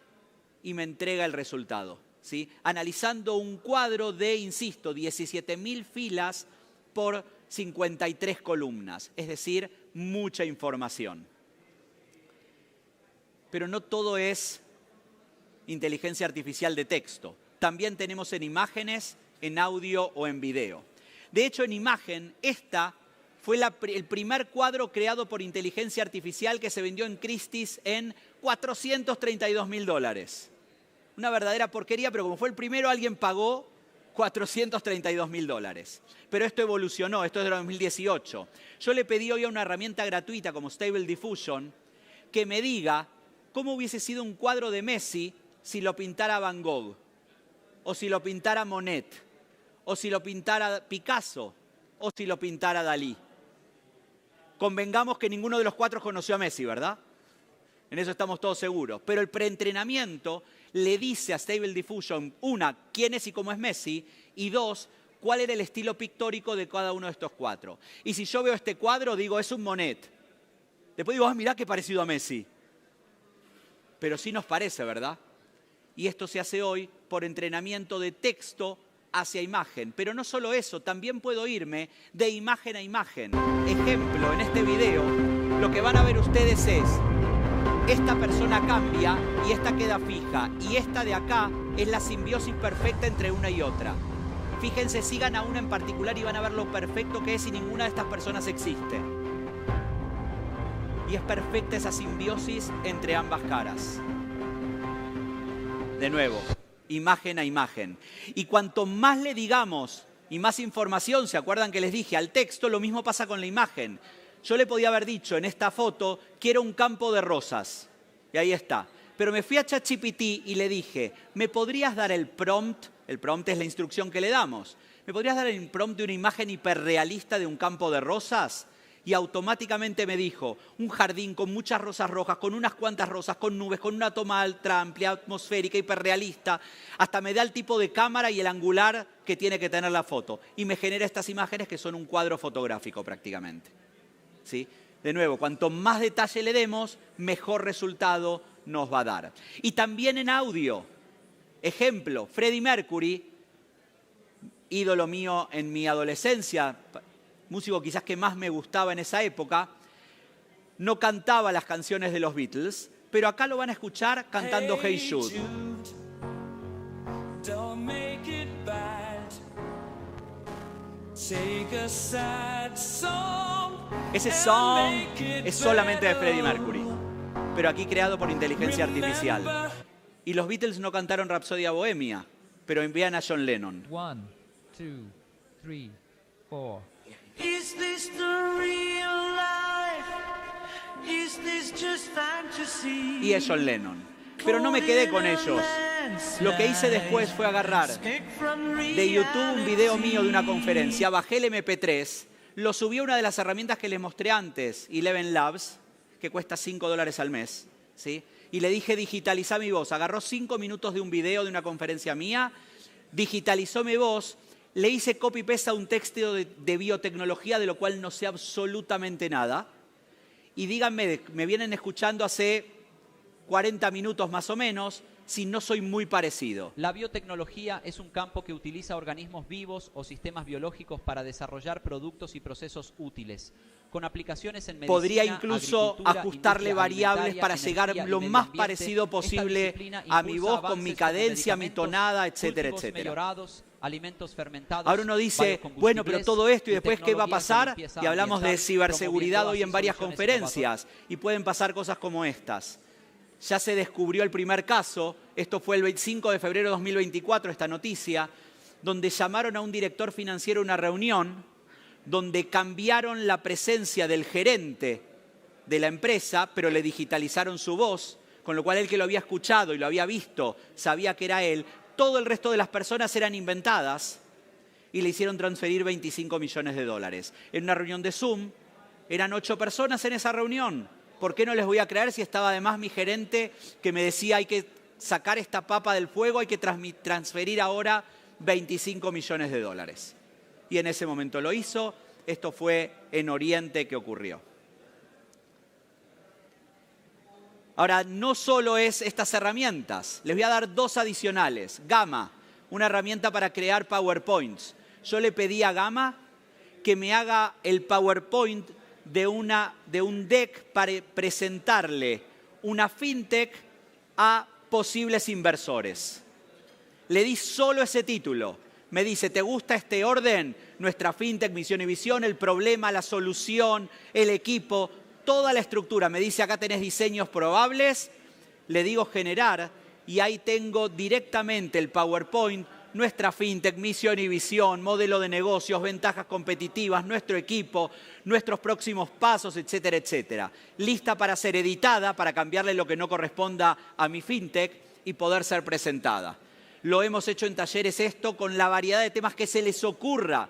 y me entrega el resultado, ¿sí? Analizando un cuadro de, insisto, 17.000 filas por 53 columnas, es decir, mucha información. Pero no todo es inteligencia artificial de texto. También tenemos en imágenes, en audio o en video. De hecho, en imagen, esta fue el primer cuadro creado por inteligencia artificial que se vendió en Christie's en $432.000. Una verdadera porquería, pero como fue el primero, alguien pagó $432.000. Pero esto evolucionó, esto es de 2018. Yo le pedí hoy a una herramienta gratuita como Stable Diffusion que me diga cómo hubiese sido un cuadro de Messi si lo pintara Van Gogh. o si lo pintara Monet, o si lo pintara Picasso, o si lo pintara Dalí. Convengamos que ninguno de los cuatro conoció a Messi, ¿verdad? En eso estamos todos seguros. Pero el preentrenamiento le dice a Stable Diffusion, una, quién es y cómo es Messi, y dos, cuál era el estilo pictórico de cada uno de estos cuatro. Y si yo veo este cuadro, digo, es un Monet. Después digo, mirá qué parecido a Messi. Pero sí nos parece, ¿verdad? Y esto se hace hoy por entrenamiento de texto hacia imagen. Pero no solo eso, también puedo irme de imagen a imagen. Ejemplo, en este video, lo que van a ver ustedes es, esta persona cambia y esta queda fija. Y esta de acá es la simbiosis perfecta entre una y otra. Fíjense, sigan a una en particular y van a ver lo perfecto que es y ninguna de estas personas existe. Y es perfecta esa simbiosis entre ambas caras. De nuevo, imagen a imagen. Y cuanto más le digamos y más información, ¿se acuerdan que les dije? Al texto, lo mismo pasa con la imagen. Yo le podía haber dicho en esta foto, quiero un campo de rosas. Y ahí está. Pero me fui a ChatGPT y le dije, ¿me podrías dar el prompt? El prompt es la instrucción que le damos. ¿Me podrías dar el prompt de una imagen hiperrealista de un campo de rosas? Y automáticamente me dijo, un jardín con muchas rosas rojas, con unas cuantas rosas, con nubes, con una toma ultra amplia, atmosférica, hiperrealista. Hasta me da el tipo de cámara y el angular que tiene que tener la foto. Y me genera estas imágenes que son un cuadro fotográfico prácticamente. ¿Sí? De nuevo, cuanto más detalle le demos, mejor resultado nos va a dar. Y también en audio. Ejemplo, Freddie Mercury, ídolo mío en mi adolescencia, músico quizás que más me gustaba en esa época, no cantaba las canciones de los Beatles, pero acá lo van a escuchar cantando Hey Jude. Ese song es solamente de Freddie Mercury, pero aquí creado por inteligencia artificial. Y los Beatles no cantaron Rapsodia Bohemia, pero envían a John Lennon. 1, 2, 3, 4. Is this the real life? Is this just fantasy? Y es John Lennon. Pero no me quedé con ellos. Lo que hice después fue agarrar de YouTube un video mío de una conferencia, bajé el MP3, lo subí a una de las herramientas que les mostré antes, Eleven Labs, que cuesta $5 al mes, ¿sí? Y le dije, digitaliza mi voz. Agarró 5 minutos de un video de una conferencia mía, digitalizó mi voz, le hice copy-paste a un texto de biotecnología, de lo cual no sé absolutamente nada. Y díganme, me vienen escuchando hace 40 minutos más o menos, si no soy muy parecido. La biotecnología es un campo que utiliza organismos vivos o sistemas biológicos para desarrollar productos y procesos útiles, con aplicaciones en medicina, podría incluso ajustarle variables para llegar lo más parecido posible a mi voz, con mi cadencia, mi tonada, etcétera, etcétera. Alimentos fermentados. Ahora uno dice, bueno, pero todo esto y después ¿qué va a pasar? Y hablamos de ciberseguridad hoy en varias conferencias y pueden pasar cosas como estas. Ya se descubrió el primer caso, esto fue el 25 de febrero de 2024, esta noticia, donde llamaron a un director financiero a una reunión, donde cambiaron la presencia del gerente de la empresa, pero le digitalizaron su voz, con lo cual el que lo había escuchado y lo había visto sabía que era él. Todo el resto de las personas eran inventadas y le hicieron transferir $25 millones. En una reunión de Zoom, eran 8 personas en esa reunión. ¿Por qué no les voy a creer si estaba además mi gerente que me decía hay que sacar esta papa del fuego, hay que transferir ahora $25 millones? Y en ese momento lo hizo. Esto fue en Oriente que ocurrió. Ahora, no solo es estas herramientas. Les voy a dar 2 adicionales. Gamma, una herramienta para crear PowerPoints. Yo le pedí a Gamma que me haga el PowerPoint de un deck para presentarle una fintech a posibles inversores. Le di solo ese título. Me dice, ¿te gusta este orden? Nuestra fintech, misión y visión, el problema, la solución, el equipo, toda la estructura. Me dice, acá tenés diseños probables. Le digo generar y ahí tengo directamente el PowerPoint, nuestra fintech, misión y visión, modelo de negocios, ventajas competitivas, nuestro equipo, nuestros próximos pasos, etcétera, etcétera. Lista para ser editada, para cambiarle lo que no corresponda a mi fintech y poder ser presentada. lo hemos hecho en talleres esto con la variedad de temas que se les ocurra.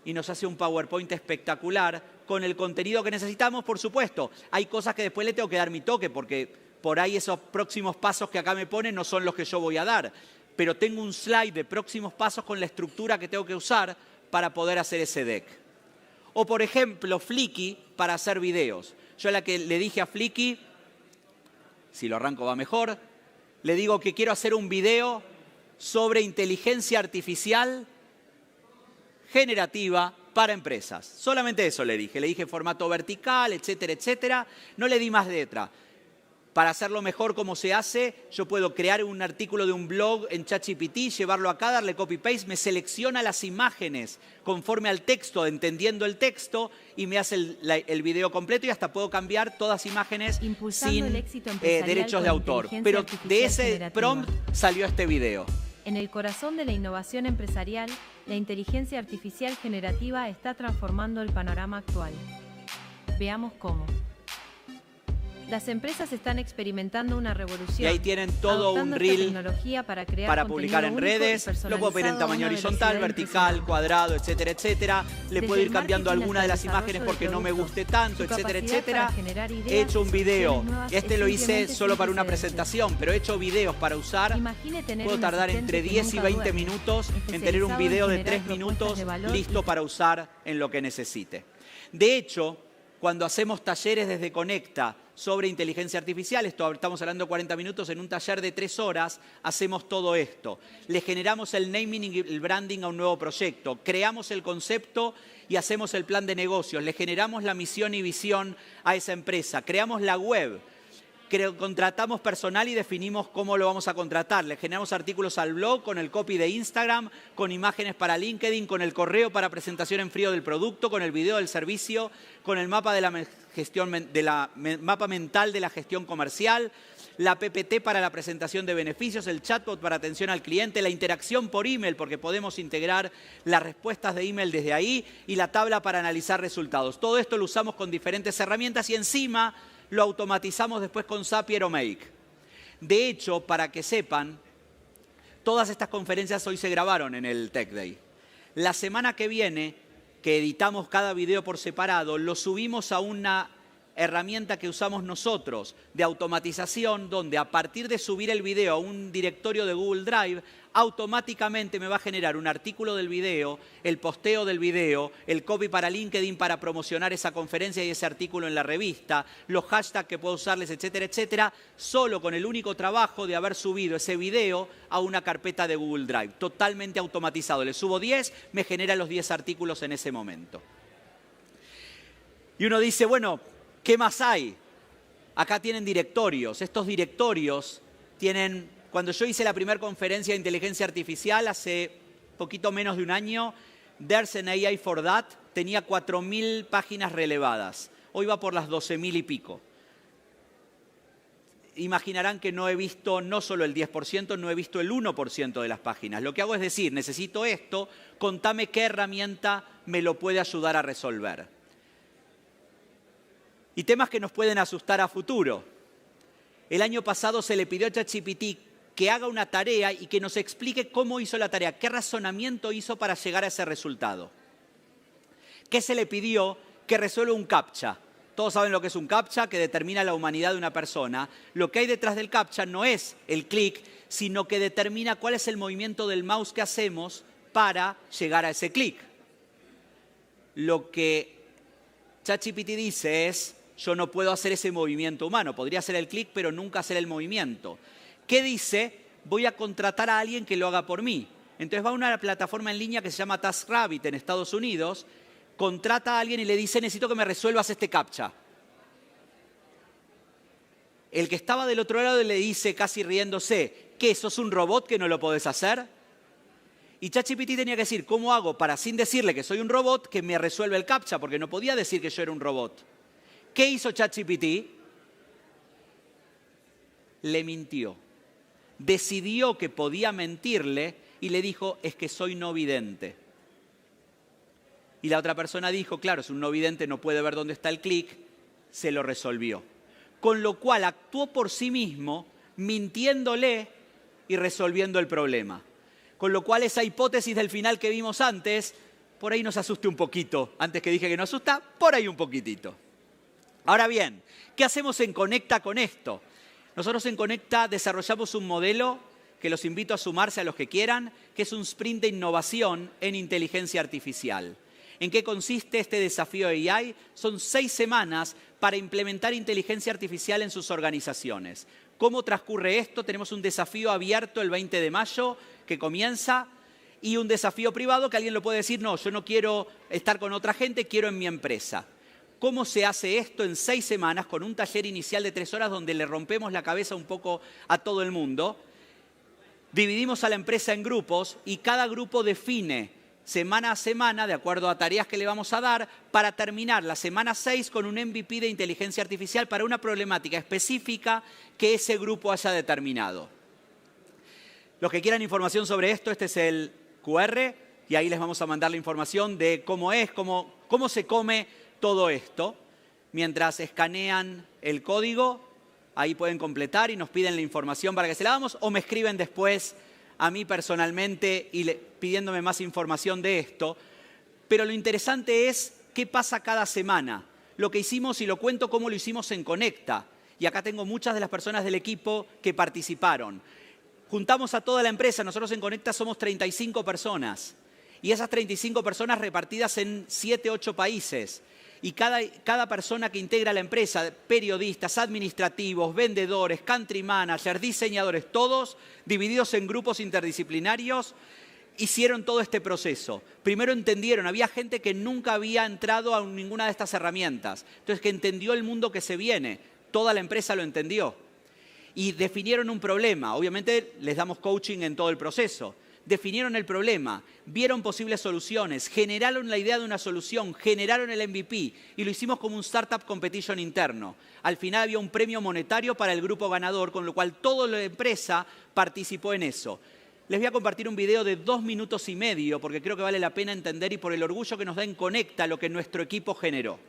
Y nos hace un PowerPoint espectacular con el contenido que necesitamos, por supuesto. Hay cosas que después le tengo que dar mi toque porque por ahí esos próximos pasos que acá me ponen no son los que yo voy a dar. Pero tengo un slide de próximos pasos con la estructura que tengo que usar para poder hacer ese deck. O por ejemplo, Flickr para hacer videos. Yo le dije a Flickr, si lo arranco va mejor, le digo que quiero hacer un video sobre inteligencia artificial generativa para empresas. Solamente eso le dije formato vertical, etcétera, etcétera. No le di más letra. Para hacerlo mejor como se hace, yo puedo crear un artículo de un blog en ChatGPT, llevarlo acá, darle copy-paste, me selecciona las imágenes conforme al texto, entendiendo el texto, y me hace el video completo y hasta puedo cambiar todas imágenes sin derechos de autor. Pero de ese prompt salió este video. En el corazón de la innovación empresarial, la inteligencia artificial generativa está transformando el panorama actual. Veamos cómo. Las empresas están experimentando una revolución. Y ahí tienen todo un reel para publicar en redes. Lo puedo pedir en tamaño horizontal, vertical, cuadrado, etcétera, etcétera. Le puedo ir cambiando alguna de las imágenes porque no me guste tanto, etcétera, etcétera. He hecho un video. Este lo hice solo para una presentación, pero he hecho videos para usar. Puedo tardar entre 10 y 20 minutos en tener un video de 3 minutos listo para usar en lo que necesite. De hecho, cuando hacemos talleres desde Conecta sobre inteligencia artificial, estamos hablando de 40 minutos, en un taller de 3 horas hacemos todo esto. Le generamos el naming y el branding a un nuevo proyecto, creamos el concepto y hacemos el plan de negocios, le generamos la misión y visión a esa empresa, creamos la web, contratamos personal y definimos cómo lo vamos a contratar. Le generamos artículos al blog con el copy de Instagram, con imágenes para LinkedIn, con el correo para presentación en frío del producto, con el video del servicio, con el mapa de mapa mental de la gestión comercial, la PPT para la presentación de beneficios, el chatbot para atención al cliente, la interacción por email, porque podemos integrar las respuestas de email desde ahí, y la tabla para analizar resultados. Todo esto lo usamos con diferentes herramientas y encima lo automatizamos después con Zapier o Make. De hecho, para que sepan, todas estas conferencias hoy se grabaron en el Tech Day. La semana que viene, que editamos cada video por separado, lo subimos a una herramienta que usamos nosotros de automatización, donde a partir de subir el video a un directorio de Google Drive, automáticamente me va a generar un artículo del video, el posteo del video, el copy para LinkedIn para promocionar esa conferencia y ese artículo en la revista, los hashtags que puedo usarles, etcétera, etcétera, solo con el único trabajo de haber subido ese video a una carpeta de Google Drive, totalmente automatizado. Le subo 10, me genera los 10 artículos en ese momento. Y uno dice, bueno, ¿qué más hay? Acá tienen directorios. Estos directorios tienen... Cuando yo hice la primera conferencia de inteligencia artificial hace poquito menos de un año, There's an AI for That tenía 4.000 páginas relevadas. Hoy va por las 12.000 y pico. Imaginarán que no he visto no solo el 10%, no he visto el 1% de las páginas. Lo que hago es decir, necesito esto, contame qué herramienta me lo puede ayudar a resolver. Y temas que nos pueden asustar a futuro. El año pasado se le pidió a ChatGPT que haga una tarea y que nos explique cómo hizo la tarea, qué razonamiento hizo para llegar a ese resultado. ¿Qué se le pidió? Que resuelva un CAPTCHA. Todos saben lo que es un CAPTCHA, que determina la humanidad de una persona. Lo que hay detrás del CAPTCHA no es el clic, sino que determina cuál es el movimiento del mouse que hacemos para llegar a ese clic. Lo que ChatGPT dice es, yo no puedo hacer ese movimiento humano. Podría hacer el clic, pero nunca hacer el movimiento. ¿Qué dice? Voy a contratar a alguien que lo haga por mí. Entonces va a una plataforma en línea que se llama TaskRabbit en Estados Unidos, contrata a alguien y le dice, necesito que me resuelvas este CAPTCHA. El que estaba del otro lado le dice, casi riéndose, ¿qué? ¿Sos un robot que no lo podés hacer? Y ChatGPT tenía que decir, ¿cómo hago para, sin decirle que soy un robot, que me resuelva el CAPTCHA? Porque no podía decir que yo era un robot. ¿Qué hizo ChatGPT? Le mintió. Decidió que podía mentirle y le dijo, es que soy no vidente. Y la otra persona dijo, claro, es un no vidente, no puede ver dónde está el clic, se lo resolvió. Con lo cual actuó por sí mismo, mintiéndole y resolviendo el problema. Con lo cual esa hipótesis del final que vimos antes, por ahí nos asuste un poquito. Antes que dije que nos asusta, por ahí un poquitito. Ahora bien, ¿qué hacemos en Conecta con esto? Nosotros en Conecta desarrollamos un modelo que los invito a sumarse a los que quieran, que es un sprint de innovación en inteligencia artificial. ¿En qué consiste este desafío de AI? Son 6 semanas para implementar inteligencia artificial en sus organizaciones. ¿Cómo transcurre esto? Tenemos un desafío abierto el 20 de mayo que comienza y un desafío privado que alguien lo puede decir, no, yo no quiero estar con otra gente, quiero en mi empresa. ¿Cómo se hace esto en 6 semanas con un taller inicial de 3 horas donde le rompemos la cabeza un poco a todo el mundo? Dividimos a la empresa en grupos y cada grupo define semana a semana, de acuerdo a tareas que le vamos a dar, para terminar la semana 6 con un MVP de inteligencia artificial para una problemática específica que ese grupo haya determinado. Los que quieran información sobre esto, este es el QR y ahí les vamos a mandar la información de cómo es, cómo se come todo esto. Mientras escanean el código, ahí pueden completar y nos piden la información para que se la damos o me escriben después a mí personalmente y pidiéndome más información de esto. Pero lo interesante es qué pasa cada semana. Lo que hicimos, y lo cuento cómo lo hicimos en Conecta. Y acá tengo muchas de las personas del equipo que participaron. Juntamos a toda la empresa. Nosotros en Conecta somos 35 personas. Y esas 35 personas repartidas en 7, 8 países. Y cada persona que integra la empresa, periodistas, administrativos, vendedores, country managers, diseñadores, todos divididos en grupos interdisciplinarios, hicieron todo este proceso. Primero entendieron, había gente que nunca había entrado a ninguna de estas herramientas. Entonces, que entendió el mundo que se viene. Toda la empresa lo entendió. Y definieron un problema. Obviamente les damos coaching en todo el proceso. Definieron el problema, vieron posibles soluciones, generaron la idea de una solución, generaron el MVP y lo hicimos como un startup competition interno. Al final había un premio monetario para el grupo ganador, con lo cual toda la empresa participó en eso. Les voy a compartir un video de 2 minutos y medio porque creo que vale la pena entender y por el orgullo que nos da en Conecta lo que nuestro equipo generó.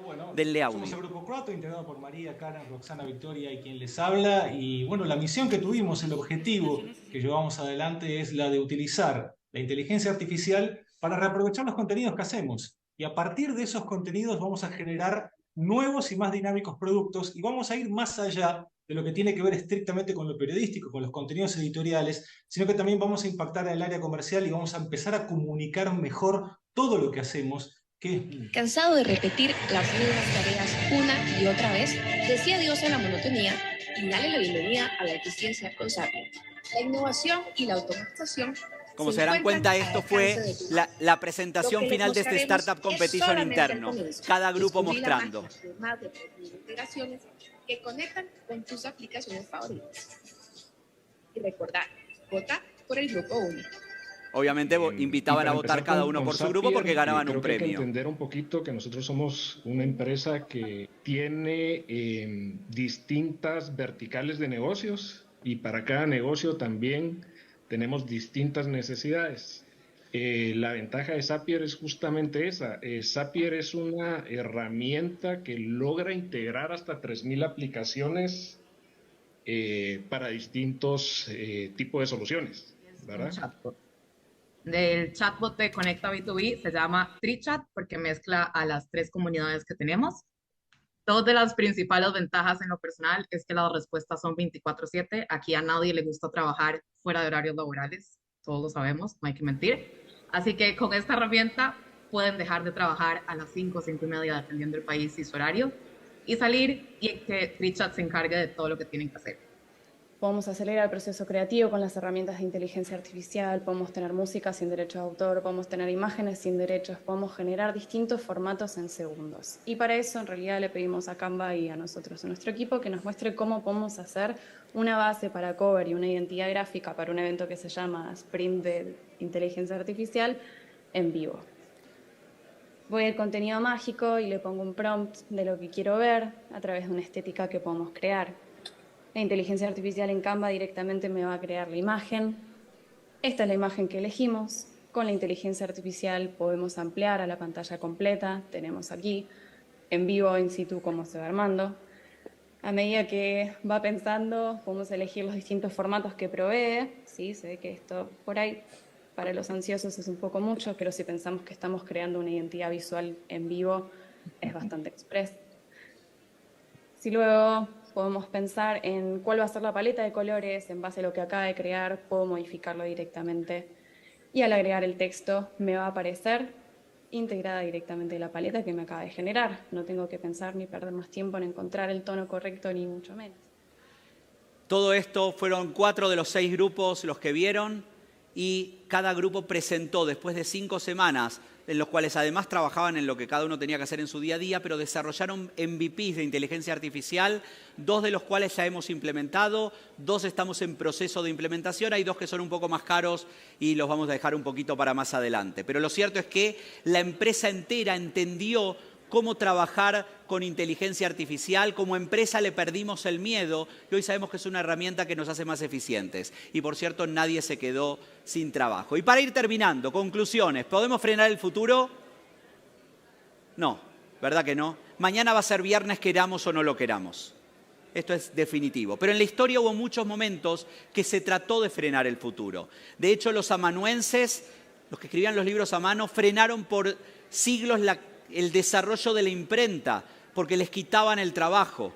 Bueno, Denle audio. somos el Grupo Croato, integrado por María, Karen, Roxana, Victoria y quien les habla. Y bueno, la misión que tuvimos, el objetivo que llevamos adelante es la de utilizar la inteligencia artificial para reaprovechar los contenidos que hacemos. Y a partir de esos contenidos vamos a generar nuevos y más dinámicos productos y vamos a ir más allá de lo que tiene que ver estrictamente con lo periodístico, con los contenidos editoriales, sino que también vamos a impactar en el área comercial y vamos a empezar a comunicar mejor todo lo que hacemos. Cansado de repetir las mismas tareas una y otra vez, decía adiós a la monotonía y dale la bienvenida a la eficiencia con Zapier. La innovación y la automatización. Como se darán cuenta, esto fue la presentación final de este Startup Competition interno. Cada grupo mostrando. Más de integraciones que conectan con tus aplicaciones favoritas. Y recordar, vota por el Grupo 1. Obviamente invitaban a votar cada uno por su grupo porque ganaban un premio. Hay que entender un poquito que nosotros somos una empresa que tiene distintas verticales de negocios y para cada negocio también tenemos distintas necesidades. La ventaja de Zapier es justamente esa. Zapier es una herramienta que logra integrar hasta 3.000 aplicaciones para distintos tipos de soluciones, ¿verdad? Del chatbot de Conecta B2B se llama TreeChat porque mezcla a las 3 comunidades que tenemos. Dos de las principales ventajas en lo personal es que las respuestas son 24/7. Aquí a nadie le gusta trabajar fuera de horarios laborales, todos lo sabemos, no hay que mentir. Así que con esta herramienta pueden dejar de trabajar a las 5 o 5:30 dependiendo del país y su horario y salir y que TreeChat se encargue de todo lo que tienen que hacer. Podemos acelerar el proceso creativo con las herramientas de inteligencia artificial, podemos tener música sin derechos de autor, podemos tener imágenes sin derechos, podemos generar distintos formatos en segundos. Y para eso en realidad le pedimos a Canva y a nosotros, a nuestro equipo, que nos muestre cómo podemos hacer una base para cover y una identidad gráfica para un evento que se llama Sprint de Inteligencia Artificial en vivo. Voy al contenido mágico y le pongo un prompt de lo que quiero ver a través de una estética que podemos crear. La inteligencia artificial en Canva directamente me va a crear la imagen. Esta es la imagen que elegimos. Con la inteligencia artificial podemos ampliar a la pantalla completa. Tenemos aquí en vivo, in situ, cómo se va armando. A medida que va pensando, podemos elegir los distintos formatos que provee. Sí, se ve que esto por ahí para los ansiosos es un poco mucho, pero si pensamos que estamos creando una identidad visual en vivo, es bastante express. Si luego podemos pensar en cuál va a ser la paleta de colores en base a lo que acaba de crear, puedo modificarlo directamente. Y al agregar el texto me va a aparecer integrada directamente la paleta que me acaba de generar. No tengo que pensar ni perder más tiempo en encontrar el tono correcto, ni mucho menos. Todo esto fueron 4 de los 6 grupos los que vieron y cada grupo presentó después de 5 semanas, en los cuales además trabajaban en lo que cada uno tenía que hacer en su día a día, pero desarrollaron MVPs de inteligencia artificial, 2 de los cuales ya hemos implementado, 2 estamos en proceso de implementación, hay 2 que son un poco más caros y los vamos a dejar un poquito para más adelante. Pero lo cierto es que la empresa entera entendió cómo trabajar con inteligencia artificial. Como empresa le perdimos el miedo y hoy sabemos que es una herramienta que nos hace más eficientes. Y por cierto, nadie se quedó sin trabajo. Y para ir terminando, conclusiones. ¿Podemos frenar el futuro? No, ¿verdad que no? Mañana va a ser viernes, queramos o no lo queramos. Esto es definitivo. Pero en la historia hubo muchos momentos que se trató de frenar el futuro. De hecho, los amanuenses, los que escribían los libros a mano, frenaron por siglos el desarrollo de la imprenta, porque les quitaban el trabajo.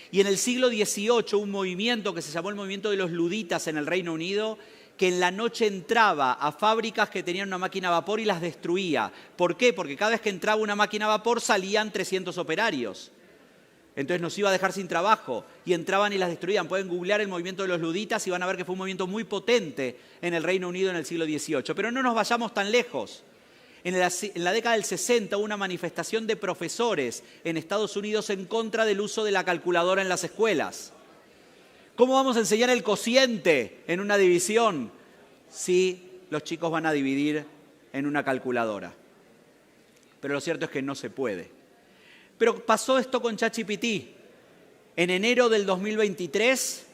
Y en el siglo XVIII un movimiento que se llamó el movimiento de los luditas en el Reino Unido, que en la noche entraba a fábricas que tenían una máquina a vapor y las destruía. ¿Por qué? Porque cada vez que entraba una máquina a vapor salían 300 operarios. Entonces nos iba a dejar sin trabajo y entraban y las destruían. Pueden googlear el movimiento de los luditas y van a ver que fue un movimiento muy potente en el Reino Unido en el siglo XVIII. Pero no nos vayamos tan lejos. En la década del 60 hubo una manifestación de profesores en Estados Unidos en contra del uso de la calculadora en las escuelas. ¿Cómo vamos a enseñar el cociente en una división si los chicos van a dividir en una calculadora? Pero lo cierto es que no se puede. Pero pasó esto con ChatGPT. En enero del 2023,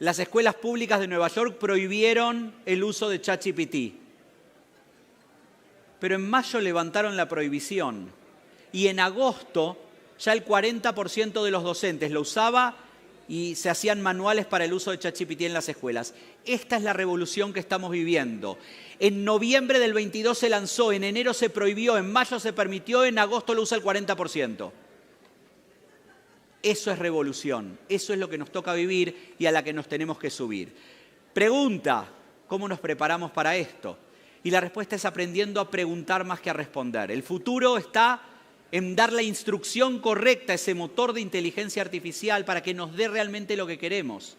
las escuelas públicas de Nueva York prohibieron el uso de ChatGPT. Pero en mayo levantaron la prohibición y en agosto ya el 40% de los docentes lo usaba y se hacían manuales para el uso de ChatGPT en las escuelas. Esta es la revolución que estamos viviendo. En noviembre del 22 se lanzó, en enero se prohibió, en mayo se permitió, en agosto lo usa el 40%. Eso es revolución, eso es lo que nos toca vivir y a la que nos tenemos que subir. Pregunta, ¿cómo nos preparamos para esto? Y la respuesta es aprendiendo a preguntar más que a responder. El futuro está en dar la instrucción correcta a ese motor de inteligencia artificial para que nos dé realmente lo que queremos.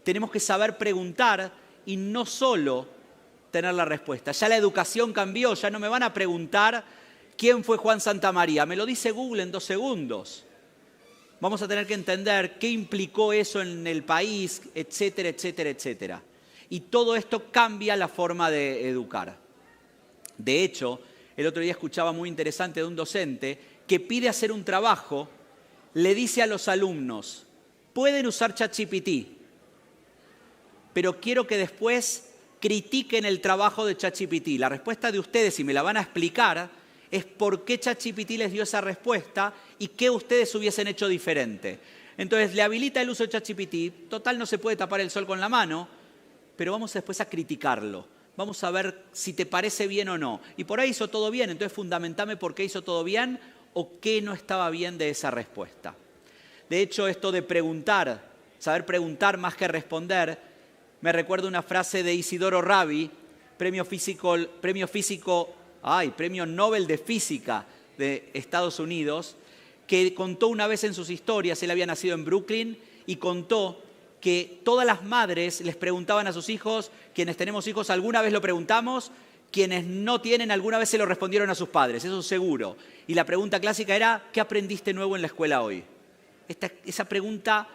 Tenemos que saber preguntar y no solo tener la respuesta. Ya la educación cambió, ya no me van a preguntar quién fue Juan Santamaría. Me lo dice Google en 2 segundos. Vamos a tener que entender qué implicó eso en el país, etcétera, etcétera, etcétera. Y todo esto cambia la forma de educar. De hecho, el otro día escuchaba muy interesante de un docente que pide hacer un trabajo, le dice a los alumnos, pueden usar ChatGPT, pero quiero que después critiquen el trabajo de ChatGPT. La respuesta de ustedes, si me la van a explicar, es por qué ChatGPT les dio esa respuesta y qué ustedes hubiesen hecho diferente. Entonces, le habilita el uso de ChatGPT, total no se puede tapar el sol con la mano, pero vamos después a criticarlo. Vamos a ver si te parece bien o no. Y por ahí hizo todo bien, entonces fundamentame por qué hizo todo bien o qué no estaba bien de esa respuesta. De hecho, esto de preguntar, saber preguntar más que responder, me recuerda una frase de Isidoro Rabi, premio Nobel de Física de Estados Unidos, que contó una vez en sus historias, él había nacido en Brooklyn, y contó que todas las madres les preguntaban a sus hijos, quienes tenemos hijos alguna vez lo preguntamos, quienes no tienen alguna vez se lo respondieron a sus padres, eso seguro. Y la pregunta clásica era, ¿qué aprendiste nuevo en la escuela hoy? Esa pregunta,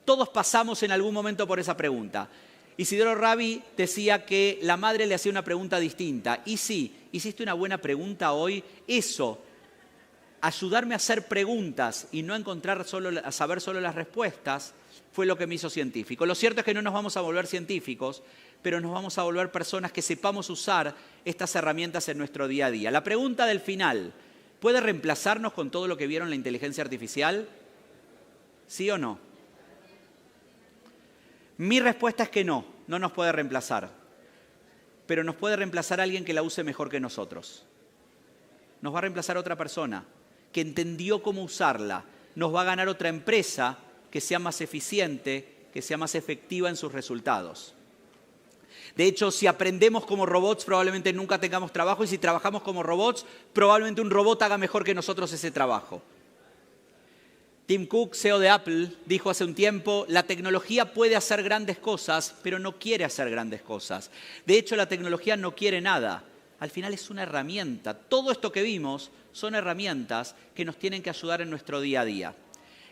todos pasamos en algún momento por esa pregunta. Isidoro Rabi decía que la madre le hacía una pregunta distinta. Y sí, hiciste una buena pregunta hoy, eso, ayudarme a hacer preguntas y no a saber solo las respuestas, fue lo que me hizo científico. Lo cierto es que no nos vamos a volver científicos, pero nos vamos a volver personas que sepamos usar estas herramientas en nuestro día a día. La pregunta del final, ¿puede reemplazarnos con todo lo que vieron la inteligencia artificial? ¿Sí o no? Mi respuesta es que no nos puede reemplazar. Pero nos puede reemplazar alguien que la use mejor que nosotros. Nos va a reemplazar otra persona que entendió cómo usarla. Nos va a ganar otra empresa que sea más eficiente, que sea más efectiva en sus resultados. De hecho, si aprendemos como robots, probablemente nunca tengamos trabajo, y si trabajamos como robots, probablemente un robot haga mejor que nosotros ese trabajo. Tim Cook, CEO de Apple, dijo hace un tiempo, la tecnología puede hacer grandes cosas, pero no quiere hacer grandes cosas. De hecho, la tecnología no quiere nada. Al final es una herramienta. Todo esto que vimos son herramientas que nos tienen que ayudar en nuestro día a día,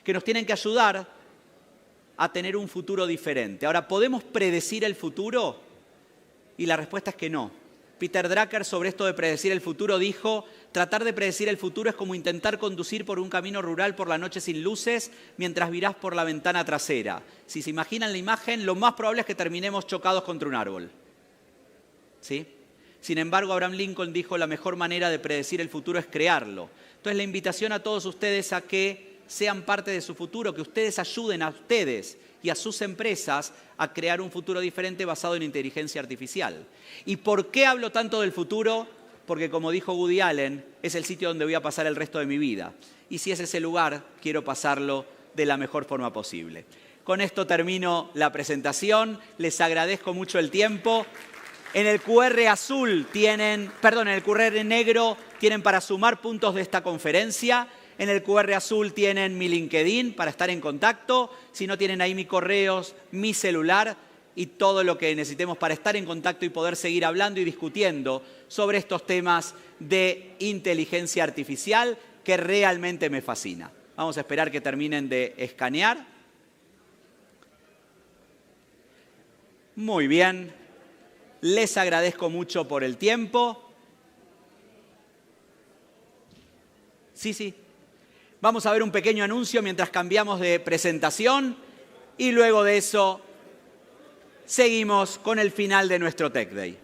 que nos tienen que ayudar a tener un futuro diferente. Ahora, ¿podemos predecir el futuro? Y la respuesta es que no. Peter Drucker, sobre esto de predecir el futuro, dijo: tratar de predecir el futuro es como intentar conducir por un camino rural por la noche sin luces mientras virás por la ventana trasera. Si se imaginan la imagen, lo más probable es que terminemos chocados contra un árbol. ¿Sí? Sin embargo, Abraham Lincoln dijo: la mejor manera de predecir el futuro es crearlo. Entonces, la invitación a todos ustedes a que sean parte de su futuro, que ustedes ayuden a ustedes y a sus empresas a crear un futuro diferente basado en inteligencia artificial. ¿Y por qué hablo tanto del futuro? Porque, como dijo Woody Allen, es el sitio donde voy a pasar el resto de mi vida. Y si es ese lugar, quiero pasarlo de la mejor forma posible. Con esto termino la presentación. Les agradezco mucho el tiempo. En el QR en el QR negro tienen para sumar puntos de esta conferencia. En el QR azul tienen mi LinkedIn para estar en contacto. Si no, tienen ahí mi correos, mi celular y todo lo que necesitemos para estar en contacto y poder seguir hablando y discutiendo sobre estos temas de inteligencia artificial que realmente me fascina. Vamos a esperar que terminen de escanear. Muy bien. Les agradezco mucho por el tiempo. Sí. Vamos a ver un pequeño anuncio mientras cambiamos de presentación y luego de eso seguimos con el final de nuestro Tech Day.